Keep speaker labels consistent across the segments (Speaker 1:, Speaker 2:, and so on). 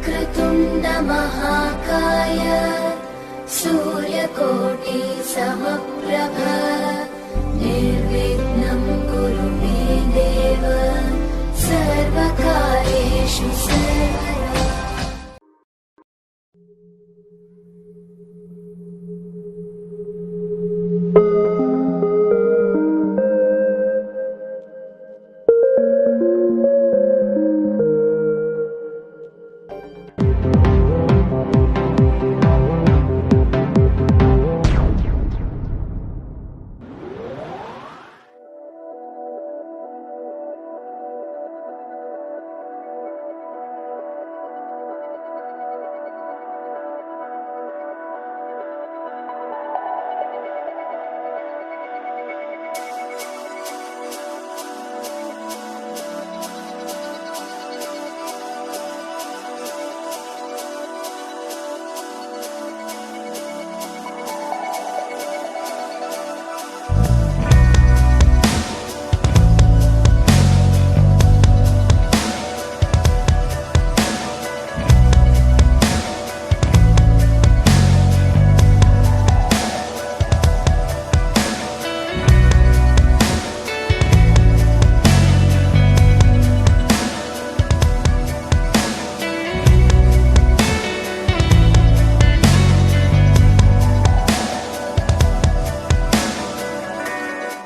Speaker 1: वक्रतुण्ड महाकाय सूर्यकोटि समप्रभ निर्विघ्नं कुरु मे देव सर्वकार्येषु सर्वदा।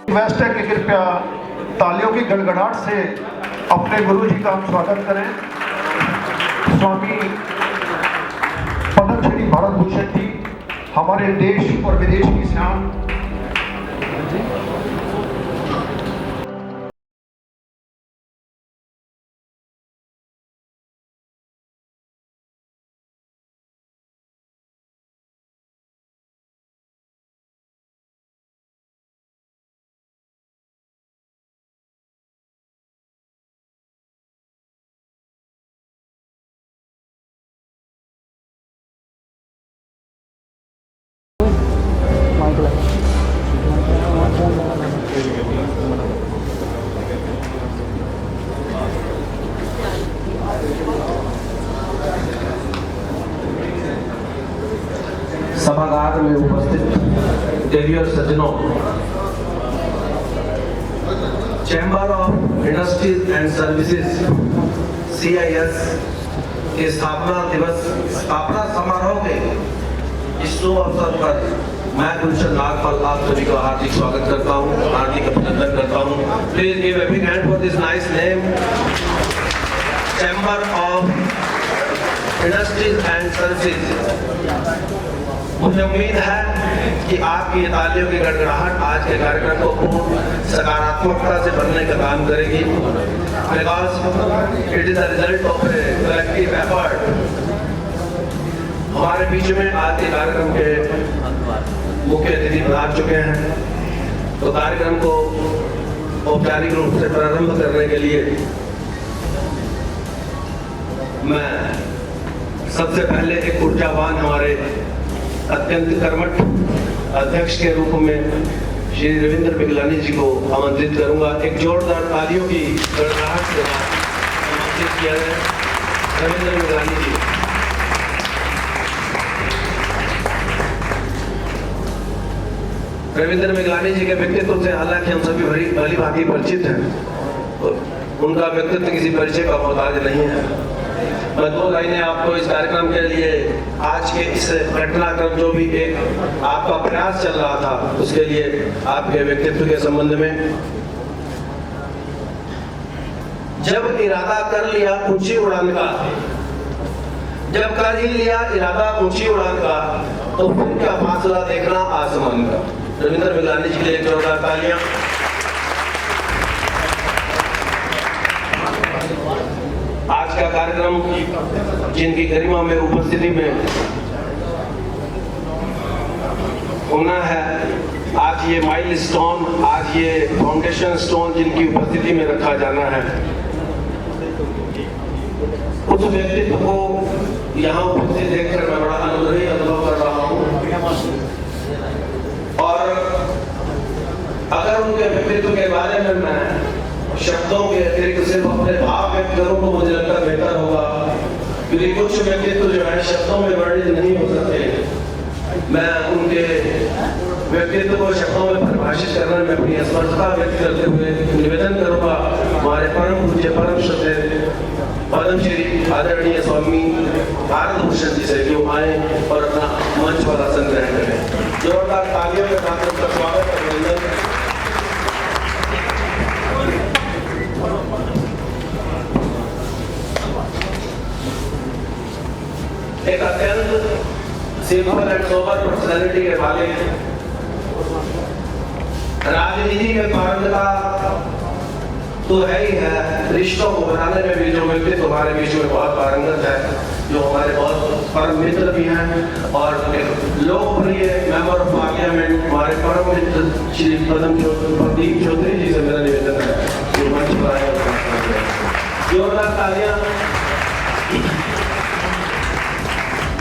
Speaker 2: मास्टर की कृपया तालियों की गड़गड़ाहट से अपने गुरु जी का हम स्वागत करें। स्वामी पद्मश्री भारत भूषण जी हमारे देश और विदेश की शान।
Speaker 3: सभागार में उपस्थित देवी और सज्जनों, chamber of industries and services CIS के स्थापना समारोह के इस शुभ अवसर पर मैं गुलशन नागपाल आप सभी का हार्दिक स्वागत करता हूँ, हार्दिक अभिनंदन करता हूँ। Please give a big hand for this nice name, chamber of industries and services. मुझे उम्मीद है कि आपकी तालियों की गड़गड़ाहट आज के कार्यक्रम को पूर्ण सकारात्मकता से भरने का काम करेगी, because it is the result of a collective effort. हमारे बीच में आज के कार्यक्रम के मुख्य अतिथि पधार चुके हैं, तो कार्यक्रम को औपचारिक रूप से प्रारंभ करने के लिए मैं सबसे पहले एक ऊर्जावान हमारे अत्यंत कर्मठ अध्यक्ष के रूप में श्री रविंद्र मिगलानी जी को आमंत्रित करूंगा। एक जोरदार तालियों की गड़गड़ाहट के साथ आमंत्रित किया है रविंद्र मिगलानी जी। रविंद्र मिगलानी जी के व्यक्तित्व से हालांकि हम सभी भली भांति परिचित हैं, उनका व्यक्तित्व किसी परिचय का मोहताज नहीं है। मैं दो लाइनें आपको इस कार्यक्रम के लिए आज के इस घटनाक्रम जो भी एक आपका प्रयास चल रहा था उसके लिए आपके व्यक्तित्व के संबंध में। जब इरादा कर लिया ऊंची उड़ान का, जब कर ही लिया इरादा ऊंची उड़ान का, तो फिर क्या फासला देखना आसमान का। रविंद्र मिगलानी जी के लिए जोरदार तालियां। आज का कार्यक्रम जिनकी गरिमा में उपस्थिति में होना है, आज ये माइलस्टोन, आज ये फाउंडेशन स्टोन जिनकी उपस्थिति में रखा जाना है, उस व्यक्तित्व को यहाँ उपस्थित देखकर मैं बड़ा अनुग्रही अनुभव कर रहा हूँ। और अगर उनके व्यक्तित्व के बारे में मैं शब्दों के अतिरिक्त सिर्फ अपने भाव व्यक्त करूं तो मुझे लगता बेहतर होगा। क्योंकि कुछ व्यक्तित्व जो है शब्दों में वर्णित नहीं हो सकते। मैं उनके व्यक्तित्व को शब्दों में परिभाषित करने में अपनी असमर्थता व्यक्त करते हुए निवेदन करूंगा हमारे परम पूज्य परम श्रद्धेय पद्मश्री आदरणीय स्वामी भारत भूषण जी से क्यों आए और अपना मंच पर आसन ग्रहण करें। जोरदार तालियों के साथ उनका स्वागत अभिनंदन। एक अत्यंत सिंपल एंड सोबर पर्सनैलिटी के मालिक, राजनीति में पारंगता तो है ही है, रिश्तों को बनाने में भी जो व्यक्तित्व हमारे बीच में बहुत पारंगत है, जो हमारे बहुत परम मित्र भी हैं और लोकप्रिय मेंबर ऑफ पार्लियामेंट हमारे परम मित्र श्री प्रदीप चौधरी जी से मेरा निवेदन है कि मंच पर आए। जोरदार तालियां।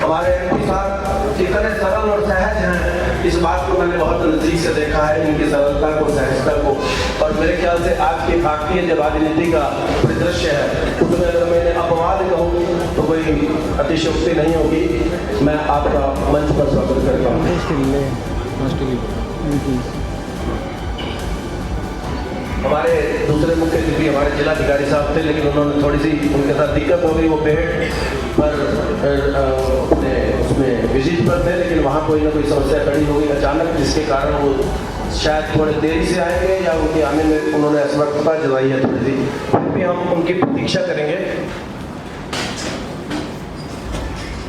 Speaker 3: हमारे एमपी साहब इतने सरल और सहज हैं, इस बात को मैंने बहुत नजदीक से देखा है, इनकी सरलता को, सहजता को। और मेरे ख्याल से आज की भारतीय जो राजनीति का परिदृश्य है उसमें अगर मैंने अपवाद कहूँ तो कोई अतिशयोक्ति नहीं होगी। मैं आपका मंच पर स्वागत करता हूँ। हमारे दूसरे मुख्य अतिथि हमारे जिलाधिकारी साहब थे, लेकिन उन्होंने थोड़ी सी उनके साथ दिक्कत हो गई, वो पेड़ पर उसमें विजिट पर थे, लेकिन वहाँ कोई ना कोई समस्या खड़ी हो गई अचानक, जिसके कारण वो शायद थोड़े देरी से आएंगे या उनके आने में उन्होंने असमर्थता जताई है थोड़ी सी, फिर भी हम उनकी प्रतीक्षा करेंगे।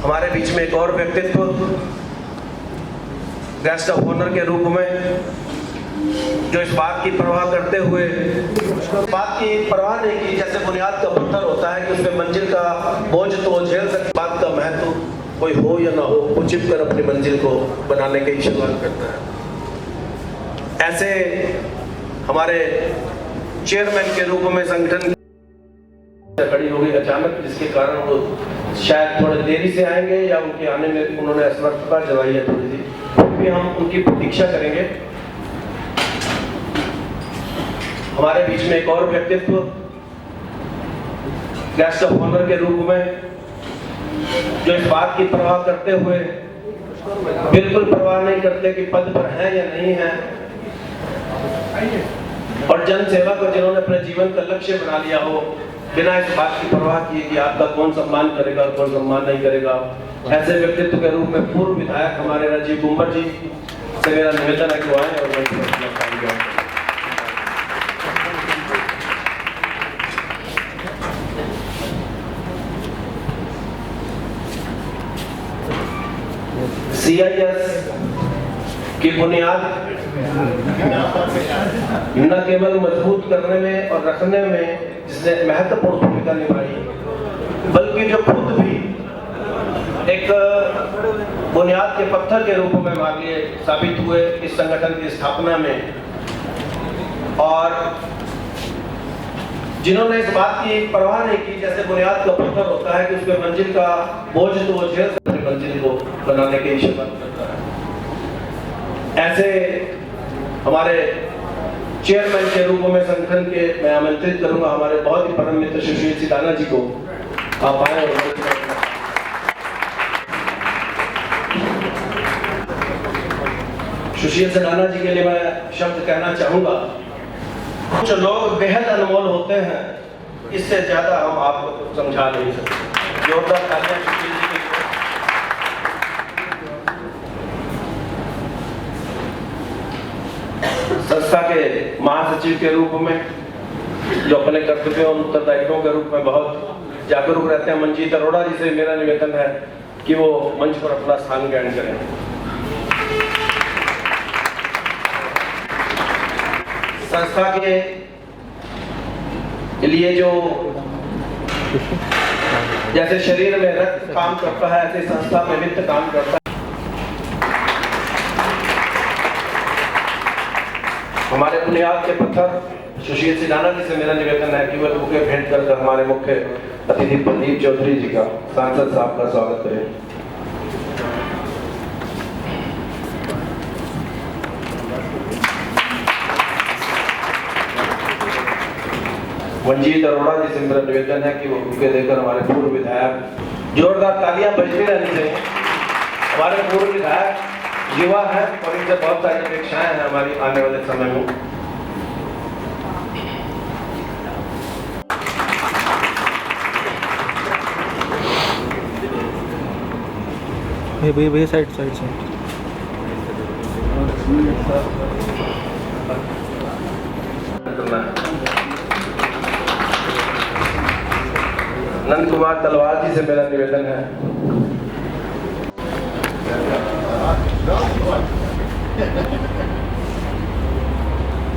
Speaker 3: हमारे बीच में एक और व्यक्तित्व गेस्ट ऑफ ऑनर के रूप में, जो इस बात की परवाह करते हुए बात की परवाह नहीं की जैसे बुनियाद का पत्थर होता है कि उसमें मंजिल का बोझ तो झेल सकते, बात का महत्व कोई हो या ना हो, वो छिप कर अपनी मंजिल को बनाने की शुरुआत करता है। ऐसे हमारे चेयरमैन के रूप में संगठन खड़ी हो गई अचानक, जिसके कारण वो शायद थोड़े देरी से आएंगे या उनके आने में उन्होंने असमर्थता जताई है थोड़ी सी, फिर भी हम उनकी प्रतीक्षा करेंगे। हमारे बीच में एक और व्यक्तित्व गेस्ट ऑफ ऑनर के रूप में, जो इस बात की परवाह करते हुए बिल्कुल परवाह नहीं करते कि पद पर है या नहीं है, और जन सेवा को जिन्होंने अपने जीवन का लक्ष्य बना लिया हो, बिना इस बात की परवाह किए कि आपका कौन सम्मान करेगा और कौन सम्मान नहीं करेगा, ऐसे व्यक्तित्व के रूप में पूर्व विधायक हमारे राजीव कुंवर जी से मेरा निवेदन है कि वो आए और CIS की बुनियाद न केवल मजबूत करने में और रखने में जिसने महत्वपूर्ण भूमिका निभाई, बल्कि जो खुद भी एक बुनियाद के पत्थर के रूप में हमारे लिए साबित हुए इस संगठन की स्थापना में, और जिन्होंने इस बात की परवाह नहीं की जैसे बुनियाद का पत्थर होता है कि उसमें मंजिल का बोझ तो वो झेल सकते, मंजिल को बनाने की शुरुआत करता है। ऐसे हमारे चेयरमैन के रूप में संगठन के मैं आमंत्रित करूंगा हमारे बहुत ही परम मित्र सुशील सिदाना जी को। आप आए और सुशील सिदाना जी के लिए मैं शब्द कहना चाहूंगा। कुछ लोग बेहद अनमोल होते हैं, इससे ज्यादा हम आपको समझा नहीं सकते। जोरदार तालियां सुशील जी के लिए। संस्था के महासचिव के रूप में जो अपने कर्तव्यों और उत्तरदायित्वों के रूप में बहुत जागरूक रहते हैं, मंजीत अरोड़ा जी से मेरा निवेदन है कि वो मंच पर अपना स्थान ग्रहण करें। संस्था के लिए जो जैसे शरीर में रक्त काम करता है, ऐसे संस्था में वित्त काम करता है। हमारे बुनियाद के पत्थर सुशील सिदाना जी से मेरा निवेदन है कि वह बुके भेंट कर हमारे मुख्य अतिथि प्रदीप चौधरी जी का, सांसद साहब का स्वागत करें। मंजीत अरोड़ा जी से मेरा निवेदन है कि वो बुके देकर हमारे पूर्व विधायक, जोरदार तालियां बजती रहनी चाहिए। हमारे पूर्व विधायक युवा हैं और इनसे बहुत सारी अपेक्षाएं हैं हमारी आने वाले समय में।
Speaker 4: भैया साइड से
Speaker 3: नंद कुमार तलवार जी से मेरा निवेदन है।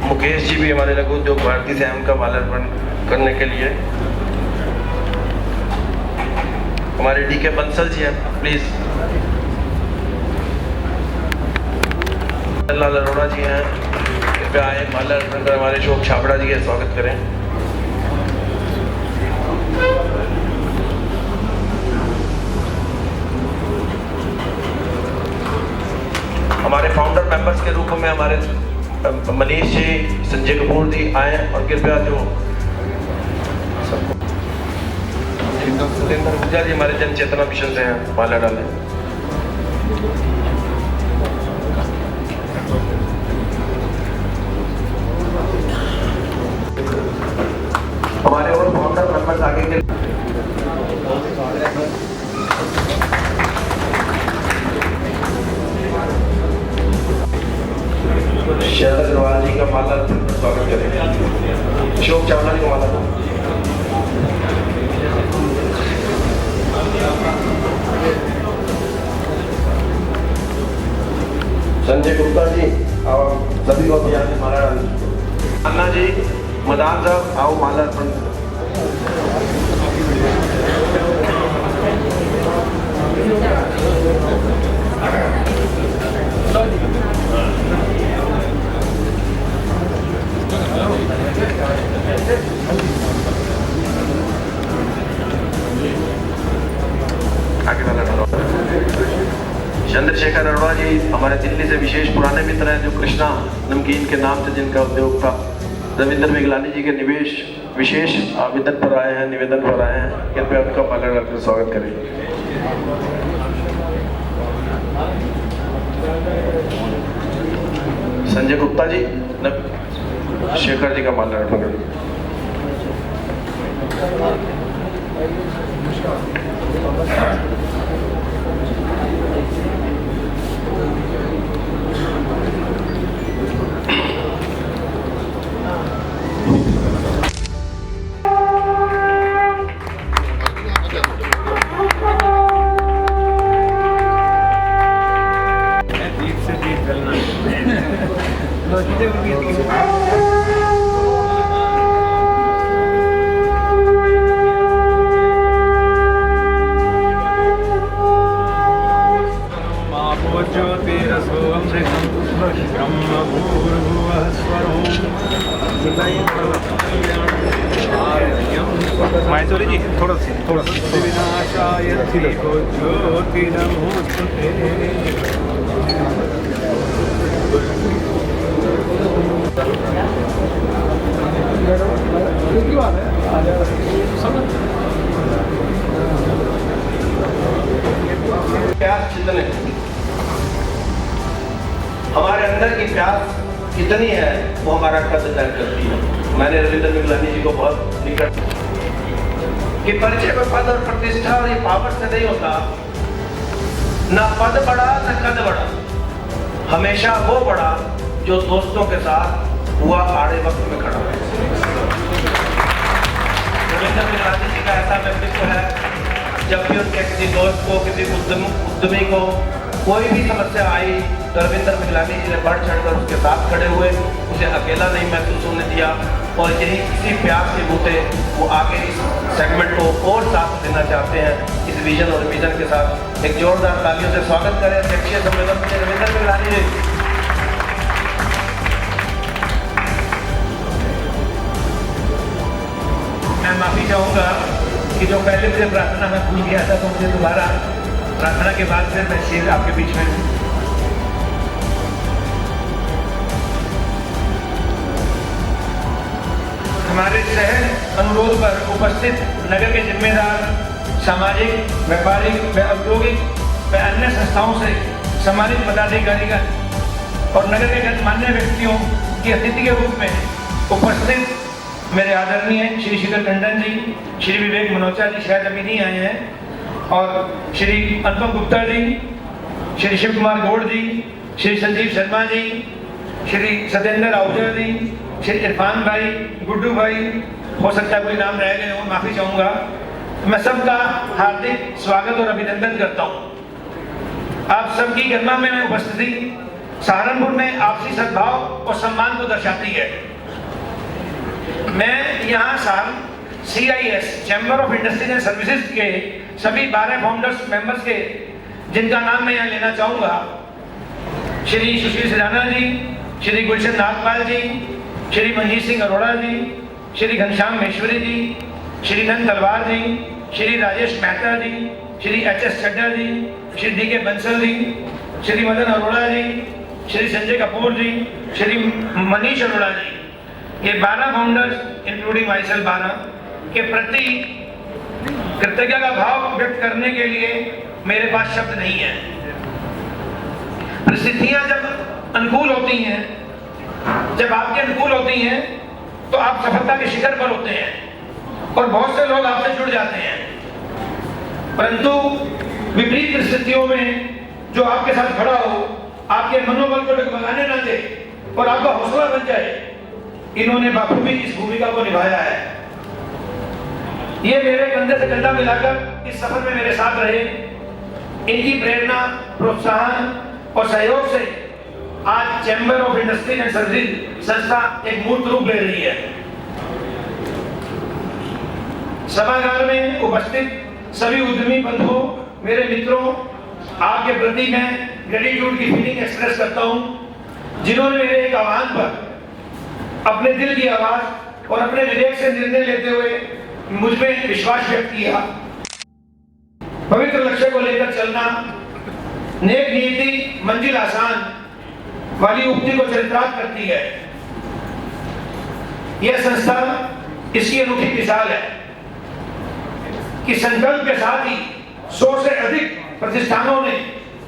Speaker 3: मुकेश जी भी हमारे लघु उद्योग भारती से का माल्यार्पण करने के लिए। हमारे डीके बंसल जी हैं, प्लीज। लाल अरोड़ा जी हैं, कृपया आए माल्यार्पण कर हमारे अशोक छाबड़ा जी का स्वागत करें। हमारे फाउंडर मेंबर्स के रूप में हमारे मनीष जी, संजय कपूर जी आए और कृपया जो सतेंद्र पूजा जी हमारे जन चेतना मिशन से हैं, माला डालें। हमारे और फाउंडर मेंबर्स आगे के शरद अग्रवाल जी का माला स्वागत करें। अशोक चावला जी का माला। संजय गुप्ता जी और सभी को माला डालें। अन्ना जी, मदान साहब आओ माला अर्पण। आगे वाला डालो। चंद्रशेखर अरोड़ा जी हमारे दिल्ली से विशेष पुराने मित्र हैं, जो कृष्णा नमकीन के नाम से जिनका उद्योग था। रविंद्र मेघलानी जी के विशेष आवेदन पर आए हैं, निवेदन पर आए हैं, कृपया उनका पालन करके स्वागत करें। संजय गुप्ता जी, शेखर जी का माल्यार्पण करें।
Speaker 4: माहेश्वरी जी थोड़ा विनाशाय ज्योति नमोस्तुते।
Speaker 3: प्यास कितने, हमारे अंदर की प्यास कितनी है वो हमारा कद तय करती है। मैंने रविंद्र मेघलानी जी को बहुत निकट कि परिचय में पद और प्रतिष्ठा और ये पावर से नहीं होता, ना पद बढ़ा ना कद बढ़ा, हमेशा वो बढ़ा जो दोस्तों के साथ हुआ आड़े वक्त में खड़ा। रविंद्र मेघलानी जी का ऐसा व्यक्तित्व है, जब भी उनके किसी दोस्त को, किसी उद्यमी को कोई भी समस्या आई तो रविंद्र मेघलानी जी ने बढ़ चढ़कर उसके साथ खड़े हुए, उसे अकेला नहीं महसूस होने दिया। और यही इसी प्यार के बूते वो आगे इस सेगमेंट को और साथ देना चाहते हैं। इस विजन और मिशन के साथ एक जोरदार तालियों से स्वागत करें अध्यक्षीय सम्मेलन में रविंद्र मेघलानी जी। मैं माफी चाहूंगा कि जो पहले से प्रार्थना में भूल गया था, तो मुझे दोबारा प्रार्थना के बाद फिर मैं शेर आपके बीच में।
Speaker 5: हमारे सहज अनुरोध पर उपस्थित नगर के जिम्मेदार, सामाजिक, व्यापारिक व औद्योगिक व अन्य संस्थाओं से सम्मानित पदाधिकारीगण और नगर के गणमान्य व्यक्तियों की अतिथि के रूप में उपस्थित मेरे आदरणीय श्री शीतल टंडन जी, श्री विवेक मनोचा जी शायद अभी नहीं आए हैं, और श्री अनुपम गुप्ता जी, श्री शिव कुमार गौड़ जी, श्री संजीव शर्मा जी, श्री सत्येंद्र आहूजा जी, श्री इरफान भाई, गुड्डू भाई, हो सकता है कोई नाम रह गए हो, माफ़ी चाहूँगा। मैं सबका हार्दिक स्वागत और अभिनंदन करता हूँ। आप सबकी गरिमा में उपस्थिति सहारनपुर में आपसी सद्भाव और सम्मान को दर्शाती है। मैं यहाँ CIS chamber of industries and services के सभी 12 फाउंडर्स मेंबर्स के, जिनका नाम मैं यहाँ लेना चाहूँगा, श्री सुशील सिराना जी, श्री गुलशन नागपाल जी, श्री मंजीत सिंह अरोड़ा जी, श्री घनश्याम महेश्वरी जी, श्री नंद तलवार जी, श्री राजेश मेहता जी, श्री HS चड्डा जी, श्री DK बंसल जी, श्री मदन अरोड़ा जी, श्री संजय कपूर जी, श्री मनीष अरोड़ा जी, ये 12 फाउंडर्स इंक्लूडिंग माई सेल्फ 12 के प्रति कृतज्ञता का भाव व्यक्त करने के लिए मेरे पास शब्द नहीं है। परिस्थितियां जब अनुकूल होती हैं, जब आपके अनुकूल होती हैं, तो आप सफलता के शिखर पर होते हैं और बहुत से लोग आपसे जुड़ जाते हैं। परंतु विपरीत परिस्थितियों में जो आपके साथ खड़ा हो, आपके मनोबल को डगमगाने ना दे और आपका हौसला बन जाए, इन्होंने बखूबी इस भूमिका को निभाया है। ये मेरे कंधे से कंधा मिलाकर इस सफर में मेरे साथ रहे। इनकी प्रेरणा, प्रोत्साहन और सहयोग से आज chamber of industries and services संस्था एक मूर्त रूप ले रही है। सभागार में उपस्थित सभी उद्यमी बंधुओं, मेरे मित्रों, आपके प्रति मैं ग्रेटिट्यूड की फीलिंग एक्सप्रेस करता हूं, जिन्होंने मेरे एक आह्वान पर अपने दिल की आवाज और अपने विवेक से निर्णय लेते हुए मुझ में विश्वास व्यक्त किया। पवित्र लक्ष्य को लेकर चलना, नेक नीति मंजिल आसान वाली उक्ति को चरितार्थ करती है। यह संस्था इसकी अनूठी मिसाल है कि संकल्प के साथ ही 100 से अधिक प्रतिष्ठानों ने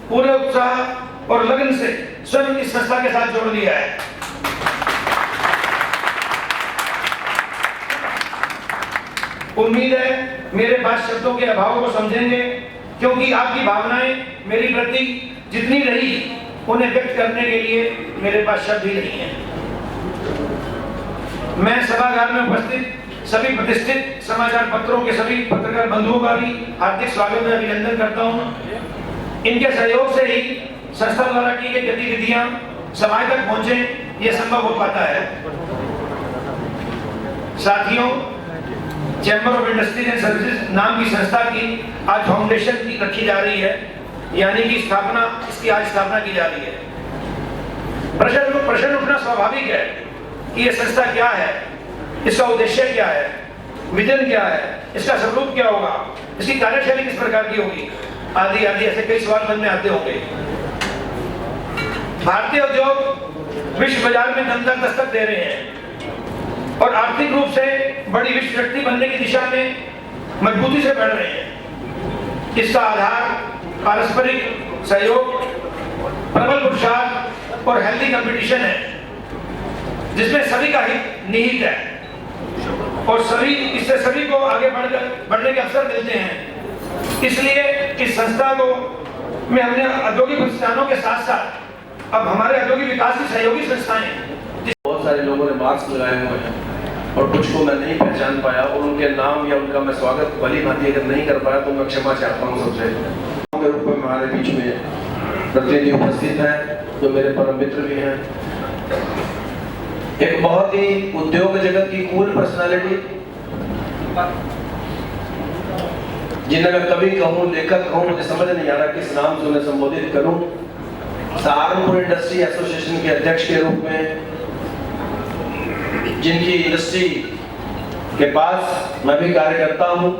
Speaker 5: पूरे उत्साह और लगन से स्वयं इस संस्था के साथ जोड़ लिया है। उम्मीद है मेरे पास शब्दों के अभाव को समझेंगे, क्योंकि आपकी भावनाएं मेरी प्रति जितनी रही, उन्हें व्यक्त करने के लिए मेरे पास शब्द ही नहीं है। मैं सभागार में उपस्थित सभी प्रतिष्ठित समाचार पत्रों के सभी पत्रकार बंधुओं का भी हार्दिक स्वागत और अभिनंदन करता हूं। इनके सहयोग से ही संस्था द्वारा की गई गतिविधियां समाज तक पहुंचे, ये संभव हो पाता है। साथियों, chamber of industries and services नाम की संस्था की आज फाउंडेशन की रखी जा रही है, यानी कि इसकी आज स्थापना की जा रही है। प्रश्न उठना स्वाभाविक है कि यह संस्था क्या है, इसका उद्देश्य क्या है, विजन क्या है, इसका स्वरूप क्या होगा, इसकी कार्यशैली किस प्रकार की होगी, आदि आदि ऐसे कई सवाल मन में आते होंगे। भारतीय उद्योग विश्व बाजार में दमदार दस्तक दे रहे हैं और आर्थिक रूप से बड़ी विश्व शक्ति बनने की दिशा में मजबूती से बढ़ रहे हैं। इसका आधार पारस्परिक सहयोग, प्रबल पुरुषार्थ और हेल्दी कंपटीशन है, जिसमें सभी का हित निहित है और इससे सभी को आगे बढ़ने के अवसर मिलते हैं। इसलिए इस संस्था को में हमने औद्योगिक प्रतिष्ठानों के साथ साथ अब हमारे औद्योगिक विकास की सहयोगी संस्थाएं,
Speaker 3: बहुत सारे लोगों ने मास्क लगाए हुए हैं और कुछ को मैं नहीं पहचान पाया और उनके नाम या उनका मैं स्वागत भली भांति अगर नहीं कर पाया तो मैं क्षमा चाहता हूँ सबसे। के रूप में हमारे बीच में प्रतिनिधि उपस्थित हैं जो मेरे परम मित्र भी हैं। एक बहुत ही उद्योग जगत की कूल पर्सनालिटी, जिन्हें मैं कभी कहूँ, लेखक कहूँ, मुझे समझ नहीं आ रहा किस नाम से उन्हें संबोधित करूँ। सहारनपुर इंडस्ट्री एसोसिएशन के अध्यक्ष के रूप में, जिनकी इंडस्ट्री के पास मैं भी कार्य करता हूँ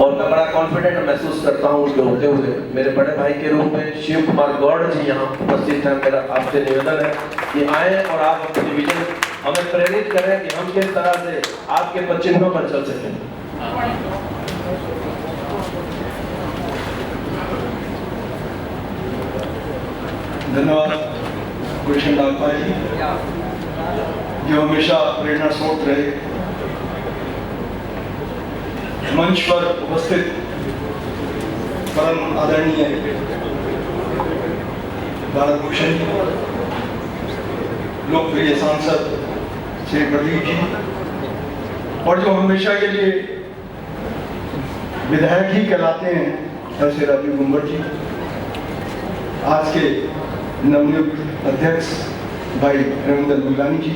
Speaker 3: और मैं बड़ा कॉन्फिडेंट महसूस करता हूँ उसके होते हुए। मेरे बड़े भाई के रूप में शिव कुमार गौड़ जी यहाँ उपस्थित हैं। मेरा आपसे निवेदन है कि आए और आप अपने विजन हमें प्रेरित करें कि हम किस तरह से आपके पदचिन्हों पर चल सकें।
Speaker 6: धन्यवाद गुलशन लालपा जी, जो हमेशा प्रेरणा स्रोत रहे। मंच पर उपस्थित परम आदरणीय भारत भूषण जी, लोकप्रिय सांसद श्री प्रदीप जी, और जो हमेशा के लिए विधायक ही कहलाते हैं ऐसे राजीव गुंबर जी, आज के नवनियुक्त अध्यक्ष भाई रविंद्र गुलानी जी,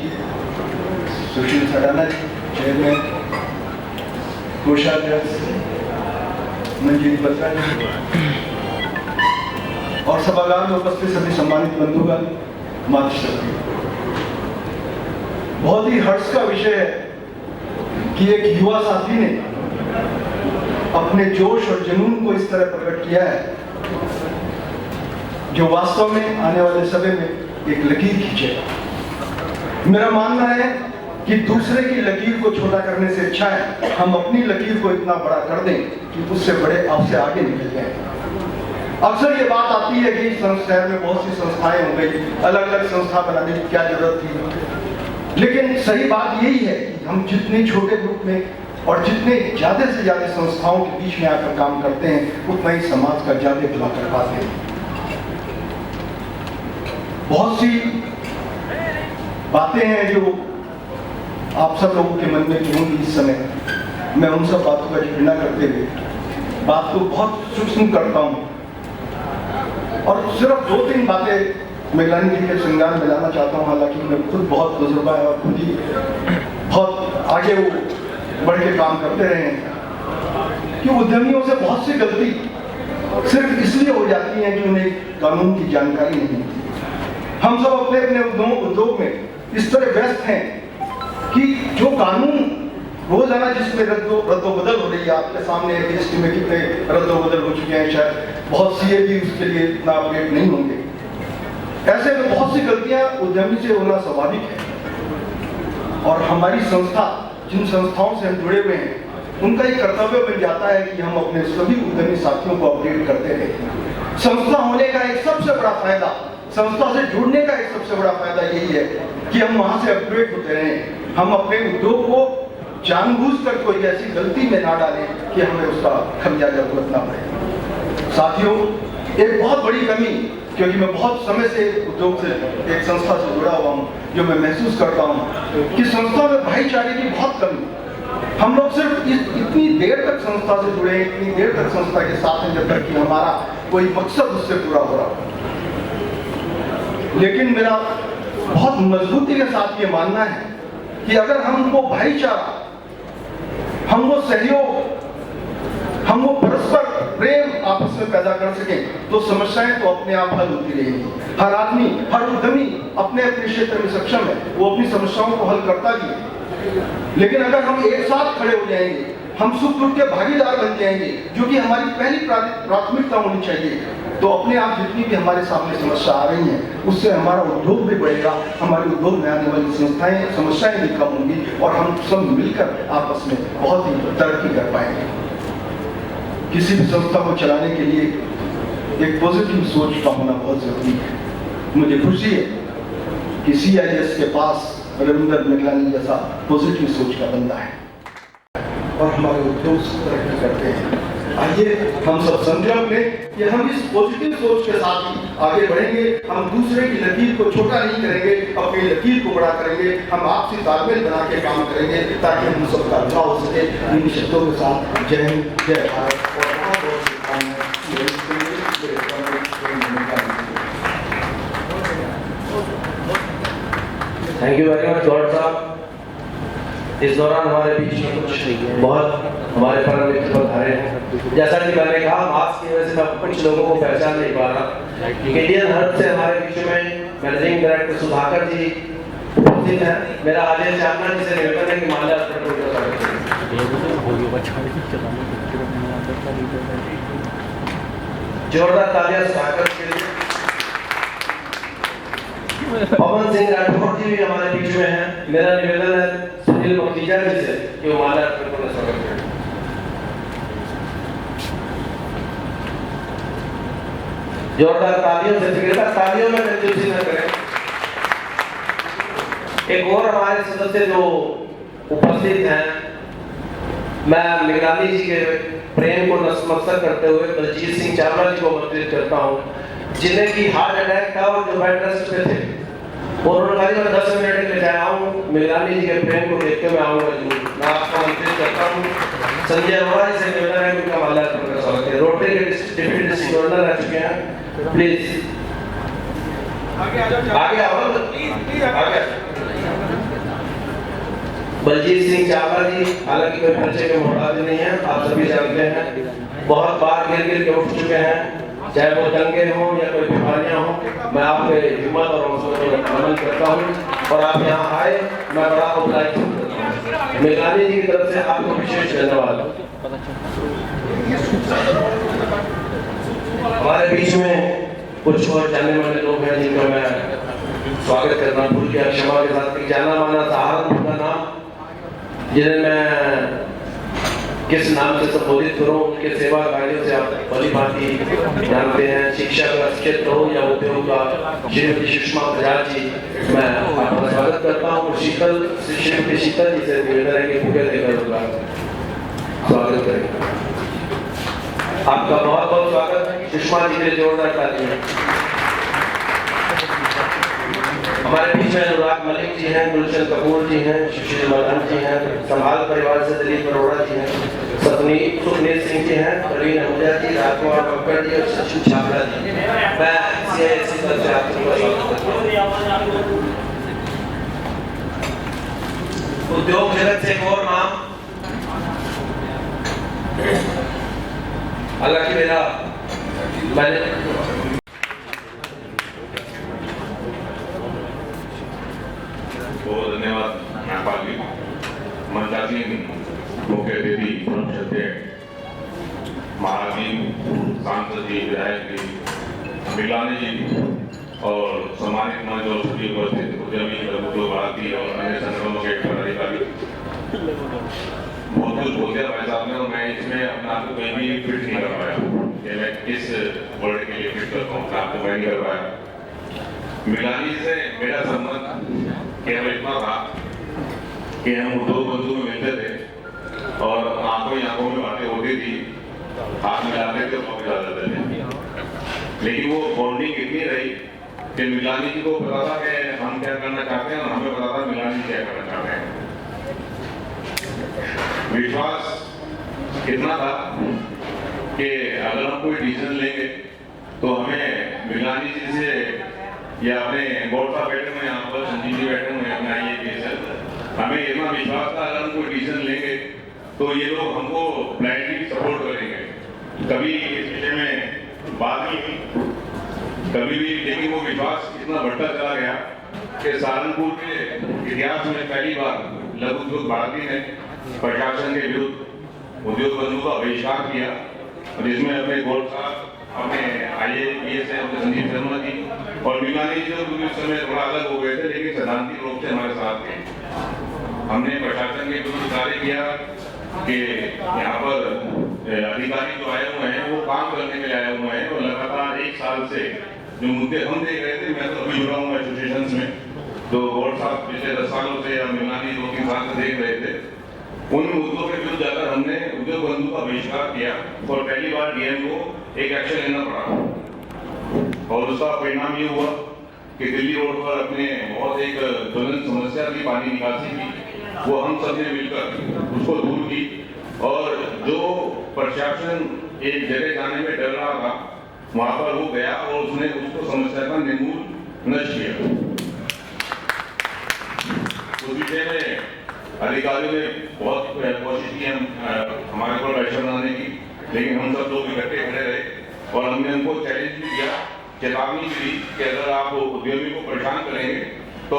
Speaker 6: सुशील सडाना जी चेयरमैन, कोषाध्यक्ष मंजीत बत्रा जी, और सभागार में उपस्थित सभी सम्मानित बंधुगण, मातृशक्ति। बहुत ही हर्ष का विषय है कि एक युवा साथी ने अपने जोश और जुनून को इस तरह प्रकट किया है जो वास्तव में आने वाले समय में एक लकीर खींचेगा। मेरा मानना है कि दूसरे की लकीर को छोटा करने से अच्छा है हम अपनी लकीर को इतना बड़ा कर दें कि उससे बड़े आपसे आगे निकल जाए। अक्सर ये बात आती है कि शहर में बहुत सी संस्थाएं हो गई, अलग अलग संस्था बनाने की क्या जरूरत थी, लेकिन सही बात यही है कि हम जितने छोटे ग्रुप में और जितने ज्यादा से ज्यादा संस्थाओं के बीच में आकर काम करते हैं उतना ही समाज का ज्यादा भला कर पाते हैं। बहुत सी बातें हैं जो आप सब लोगों के मन में होंगी इस समय, मैं उन सब बातों का जिक्र न करते हुए बात को बहुत सूक्ष्म करता हूं और सिर्फ 2-3 बातें मेघलानी जी के श्रृंगार में लाना चाहता हूं। हालांकि मैं खुद बहुत तजुर्बा है और खुद ही बहुत आगे वो बढ़ के काम करते रहे हैं कि उद्यमियों से बहुत सी गलती सिर्फ इसलिए हो जाती है कि उन्हें कानून की जानकारी नहीं होती। हम सब अपने अपने उद्योग में इस तरह व्यस्त हैं कि जो कानून रोजाना जिसमें रद्दोबदल हो रही है, आपके सामने जीएसटी में कितने रद्दोबदल हो चुके हैं, शायद बहुत सीए भी उसके लिए इतना अपडेट नहीं होंगे। ऐसे में बहुत सी गलतियां उद्यमी से होना स्वाभाविक है और हमारी संस्था, जिन संस्थाओं से हम जुड़े हुए हैं, उनका एक कर्तव्य बन जाता है कि हम अपने सभी उद्यमी साथियों को अपडेट करते रहें। संस्था होने का एक सबसे बड़ा फायदा, संस्था से जुड़ने का एक सबसे बड़ा फायदा यही है कि हम वहां से अपडेट होते रहें। हम अपने उद्योग को जानबूझकर कोई ऐसी गलती में ना डालें कि हमें उसका खमियाजा भुगतना पड़े। साथियों, एक बहुत बड़ी कमी, क्योंकि मैं बहुत समय से उद्योग से, एक संस्था से जुड़ा हुआ हूँ, जो मैं महसूस करता हूँ कि संस्था में भाईचारे की बहुत कमी। हम लोग सिर्फ इतनी देर तक संस्था से जुड़े, इतनी देर तक संस्था के साथ हैं जब तक कि हमारा कोई मकसद उससे पूरा हो रहा। लेकिन मेरा बहुत मजबूती के साथ ये मानना है कि अगर हम वो भाईचारा, हम वो सहयोग, हम वो परस्पर प्रेम आपस में पैदा कर सकें तो समस्याएं तो अपने आप हल होती रहेंगी। हर आदमी, हर उद्यमी अपने अपने क्षेत्र में सक्षम है, वो अपनी समस्याओं को हल करता भी है। लेकिन अगर हम एक साथ खड़े हो जाएंगे, हम सुख दुख के भागीदार बन जाएंगे, जो कि हमारी पहली प्राथमिकता होनी चाहिए, तो अपने आप जितनी भी हमारे सामने समस्या आ रही हैं उससे हमारा उद्योग भी बढ़ेगा, हमारे उद्योग में आने वाली समस्याएं भी कम होंगी और हम सब मिलकर आपस में बहुत ही तरक्की कर पाएंगे। किसी भी संस्था को चलाने के लिए एक पॉजिटिव सोच का होना बहुत जरूरी है। मुझे खुशी है कि CIS के पास रविंद्र मेघलानी जैसा पॉजिटिव सोच का बंदा है और हमारे उद्योग तरक्की करते हैं। आइए हम सब संकल्प लें कि हम इस पॉजिटिव सोच के साथ ही आगे बढ़ेंगे। हम दूसरे की लकीर को छोटा नहीं करेंगे, अपनी लकीर को बड़ा करेंगे। हम आपसी तालमेल बना के काम करेंगे ताकि हम सबका अच्छा हो सके। इन शब्दों के साथ जय हिंद, जय भारत और
Speaker 3: थैंक यू वेरी मच गौरव साहब। इस दौरान हमारे बीच में कुछ बहुत हमारे परम मित्र पधारे हैं। जैसा कि मैंने कहा, मास्क की वजह से मैं कुछ लोगों को पहचान नहीं पा रहा। इंडियन हर्ब से हमारे बीच में मैनेजिंग डायरेक्टर सुधाकर जी उपस्थित हैं। मेरा आदेश चाहना जी से निवेदन है कि माल्यार्पण करें। जोरदार तालियां सुधाकर के लिए। पवन सिंह राठौर जी भी हमारे बीच में हैं। मेरा निवेदन है सुनील मखीजा जी से कि वो माला अर्पण करना स्वागत करें। जोरदार तालियों से फिक्र तालियों में कंजूसी न करें। एक और हमारे सदस्य जो उपस्थित हैं, मैं निगरानी जी के प्रेम को नतमस्तक करते हुए बलजीत सिंह चावला जी को आमंत्रित करता हूँ, जिन्हें की हार्ट अटैक था और जो बेड रेस्ट पे थे। और उन्होंने कहा मैं 10 मिनट के लिए जाए आऊँ, निगरानी जी के प्रेम को देखते मैं आऊँगा जरूर। मैं आपको आमंत्रित करता हूँ। संजय अरोड़ा जी से निवेदन है कि उनका माला अर्पण कर स्वागत है। रोटरी के डिप्टी डिस्ट्रिक्ट गवर्नर रह चुके हैं, प्लीज आगे आओ, आगे। बलजीत सिंह चावला जी, हालांकि कोई परिचय के मोहताज नहीं है, आप सभी जानते हैं, बहुत बार गिर के उठ चुके हैं, चाहे वो दंगे हों या कोई बीमारियां हों। मैं आपके हिम्मत और हौसले को नमन करता हूं और आप यहाँ आए, मैं बड़ा उपलब्ध हूँ। मेघानी जी की तरफ से आपको विशेष धन्यवाद। हमारे बीच में कुछ और जाने माने लोग हैं जिनका मैं स्वागत करना भूल गया, क्षमा के साथ। एक जाना माना सहारनपुर का नाम, जिन्हें मैं किस नाम से संबोधित करूं, उनके सेवा कार्यों से आप भली भांति जानते हैं। शिक्षा का क्षेत्र हो या उद्योग का, श्रीमती सुषमा बजाज जी, मैं आपका स्वागत करता हूँ। श्रीमती शीतल जी से निवेदन है कि बुके देकर उनका स्वागत करें। आपका बहुत बहुत स्वागत। सुषमा जी के लिए जोरदार तालियां। हमारे बीच में अनुराग मलिक जी हैं, गुलशन कपूर जी हैं, सुशील मदन जी हैं, संभाल परिवार से दिलीप अरोड़ा जी हैं, सुखनीत सिंह जी हैं, प्रवीण आहूजा जी, राजकुमार कक्कड़ जी और सचिन छाबड़ा जी। मैं CISC तरफ से आपको स्वागत करता हूं। उद्योग जगत से एक और नाम, हालांकि मैंने
Speaker 7: बहुत धन्यवाद नागपाल जी, मंचासीन मुख्य अतिथि महाराज जी, सांसद जी, विधायक जी, मिलानी जी और सम्मानित मंच और सभी उपस्थित उद्यमी, लघु भारती और अन्य संगठनों के पदाधिकारी। बहुत कुछ बोल दिया भाई साहब ने और मैं इसमें अपने आप को कहीं भी फिट नहीं कर पाया कि मैं किस वर्ड के लिए फिट करता हूँ, आपको मैं नहीं कर पाया। मिलानी से मेरा संबंध केवल इतना था कि हम दो बंधु में मिलते थे और आंखों ही आंखों में बातें होती थी, हाथ मिलाते थे, बहुत जाते थे। लेकिन वो बॉन्डिंग इतनी रही कि मिलानी जी को पता था कि हम क्या करना चाहते हैं और हमें पता था मिलानी जी क्या करना चाहते हैं। विश्वास इतना था कि अगर हम कोई डिसीजन लेंगे तो हमें मिलानी जी से या अपने बोर्ड साहब बैठे हुए यहाँ पर, संजीव जी बैठे हुए अपना ये केस है, हमें इतना विश्वास था अगर हम कोई डिसीजन लेंगे तो ये लोग हमको ब्लाइंडली सपोर्ट करेंगे। कभी इस विषय में बात नहीं हुई कभी भी, लेकिन वो विश्वास इतना बढ़ता चला गया कि सहारनपुर के इतिहास में पहली बार लघु उद्योग भारती ने प्रशासन के विरुद्ध उद्योग बंधु का बहिष्कार किया और इसमें अपने गोल्ड साहब, अपने IAS अपने संजीव शर्मा जी और मिलानी जी जो उस समय थोड़ा अलग हो गए थे लेकिन सैद्धांतिक रूप से हमारे साथ थे। हमने प्रशासन के विरुद्ध कार्य किया कि यहाँ पर अधिकारी जो आए हुए हैं वो काम करने के लिए आए हुए हैं और लगातार 1 साल से जो मुद्दे हम देख रहे थे, मैं तो अभी जुड़ा हूँ एसोसिएशन में, तो गोल्ड साहब पिछले 10 सालों से या मिलानी 2-3 साल से देख रहे थे, उन मुद्दों के विरुद्ध जाकर हमने उद्योग बंधु का बहिष्कार किया और पहली बार DM को एक एक्शन लेना पड़ा और उसका परिणाम ये हुआ कि दिल्ली रोड पर अपने बहुत एक ज्वलंत समस्या थी पानी निकासी की, वो हम सब ने मिलकर उसको दूर की और जो प्रशासन एक जगह जाने में डर रहा था वहां पर वो गया और उसने उसको समस्या का निर्मूल नष्ट किया। उस विषय में अधिकारियों ने बहुत कोशिश की हमारे ऊपर प्रेशर बनाने की, लेकिन हम सब लोग इकट्ठे खड़े रहे और हमने उनको चैलेंज भी किया, चेतावनी भी दी कि अगर आप उद्यमी को परेशान करेंगे तो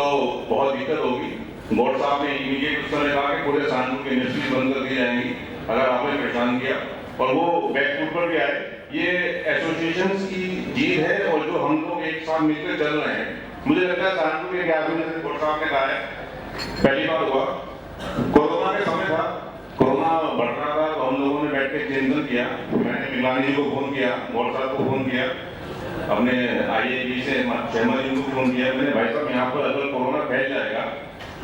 Speaker 7: बहुत दिक्कत होगी। बोर्ड साहब ने इमीडिएट उस समय कहा कि पूरे सहारनपुर की इंडस्ट्री बंद कर दी जाएंगी अगर आपने परेशान किया और वो बैकफुट पर भी आए। ये एसोसिएशंस की जीत है और जो हम लोग एक साथ मिलकर चल रहे हैं मुझे लगता है सहारनपुर के आदमी ने कोर्ट साहब ने कहा है, पहली बार हुआ कोरोना के समय था, कोरोना बढ़ रहा था, तो हम लोगों ने बैठ के चिंतन किया। मैंने मिलानी जी को फोन किया, गौर साहब को फोन किया, अपने IAB से शर्मा जी को फोन किया। मैंने भाई साहब यहाँ पर अगर कोरोना फैल जाएगा,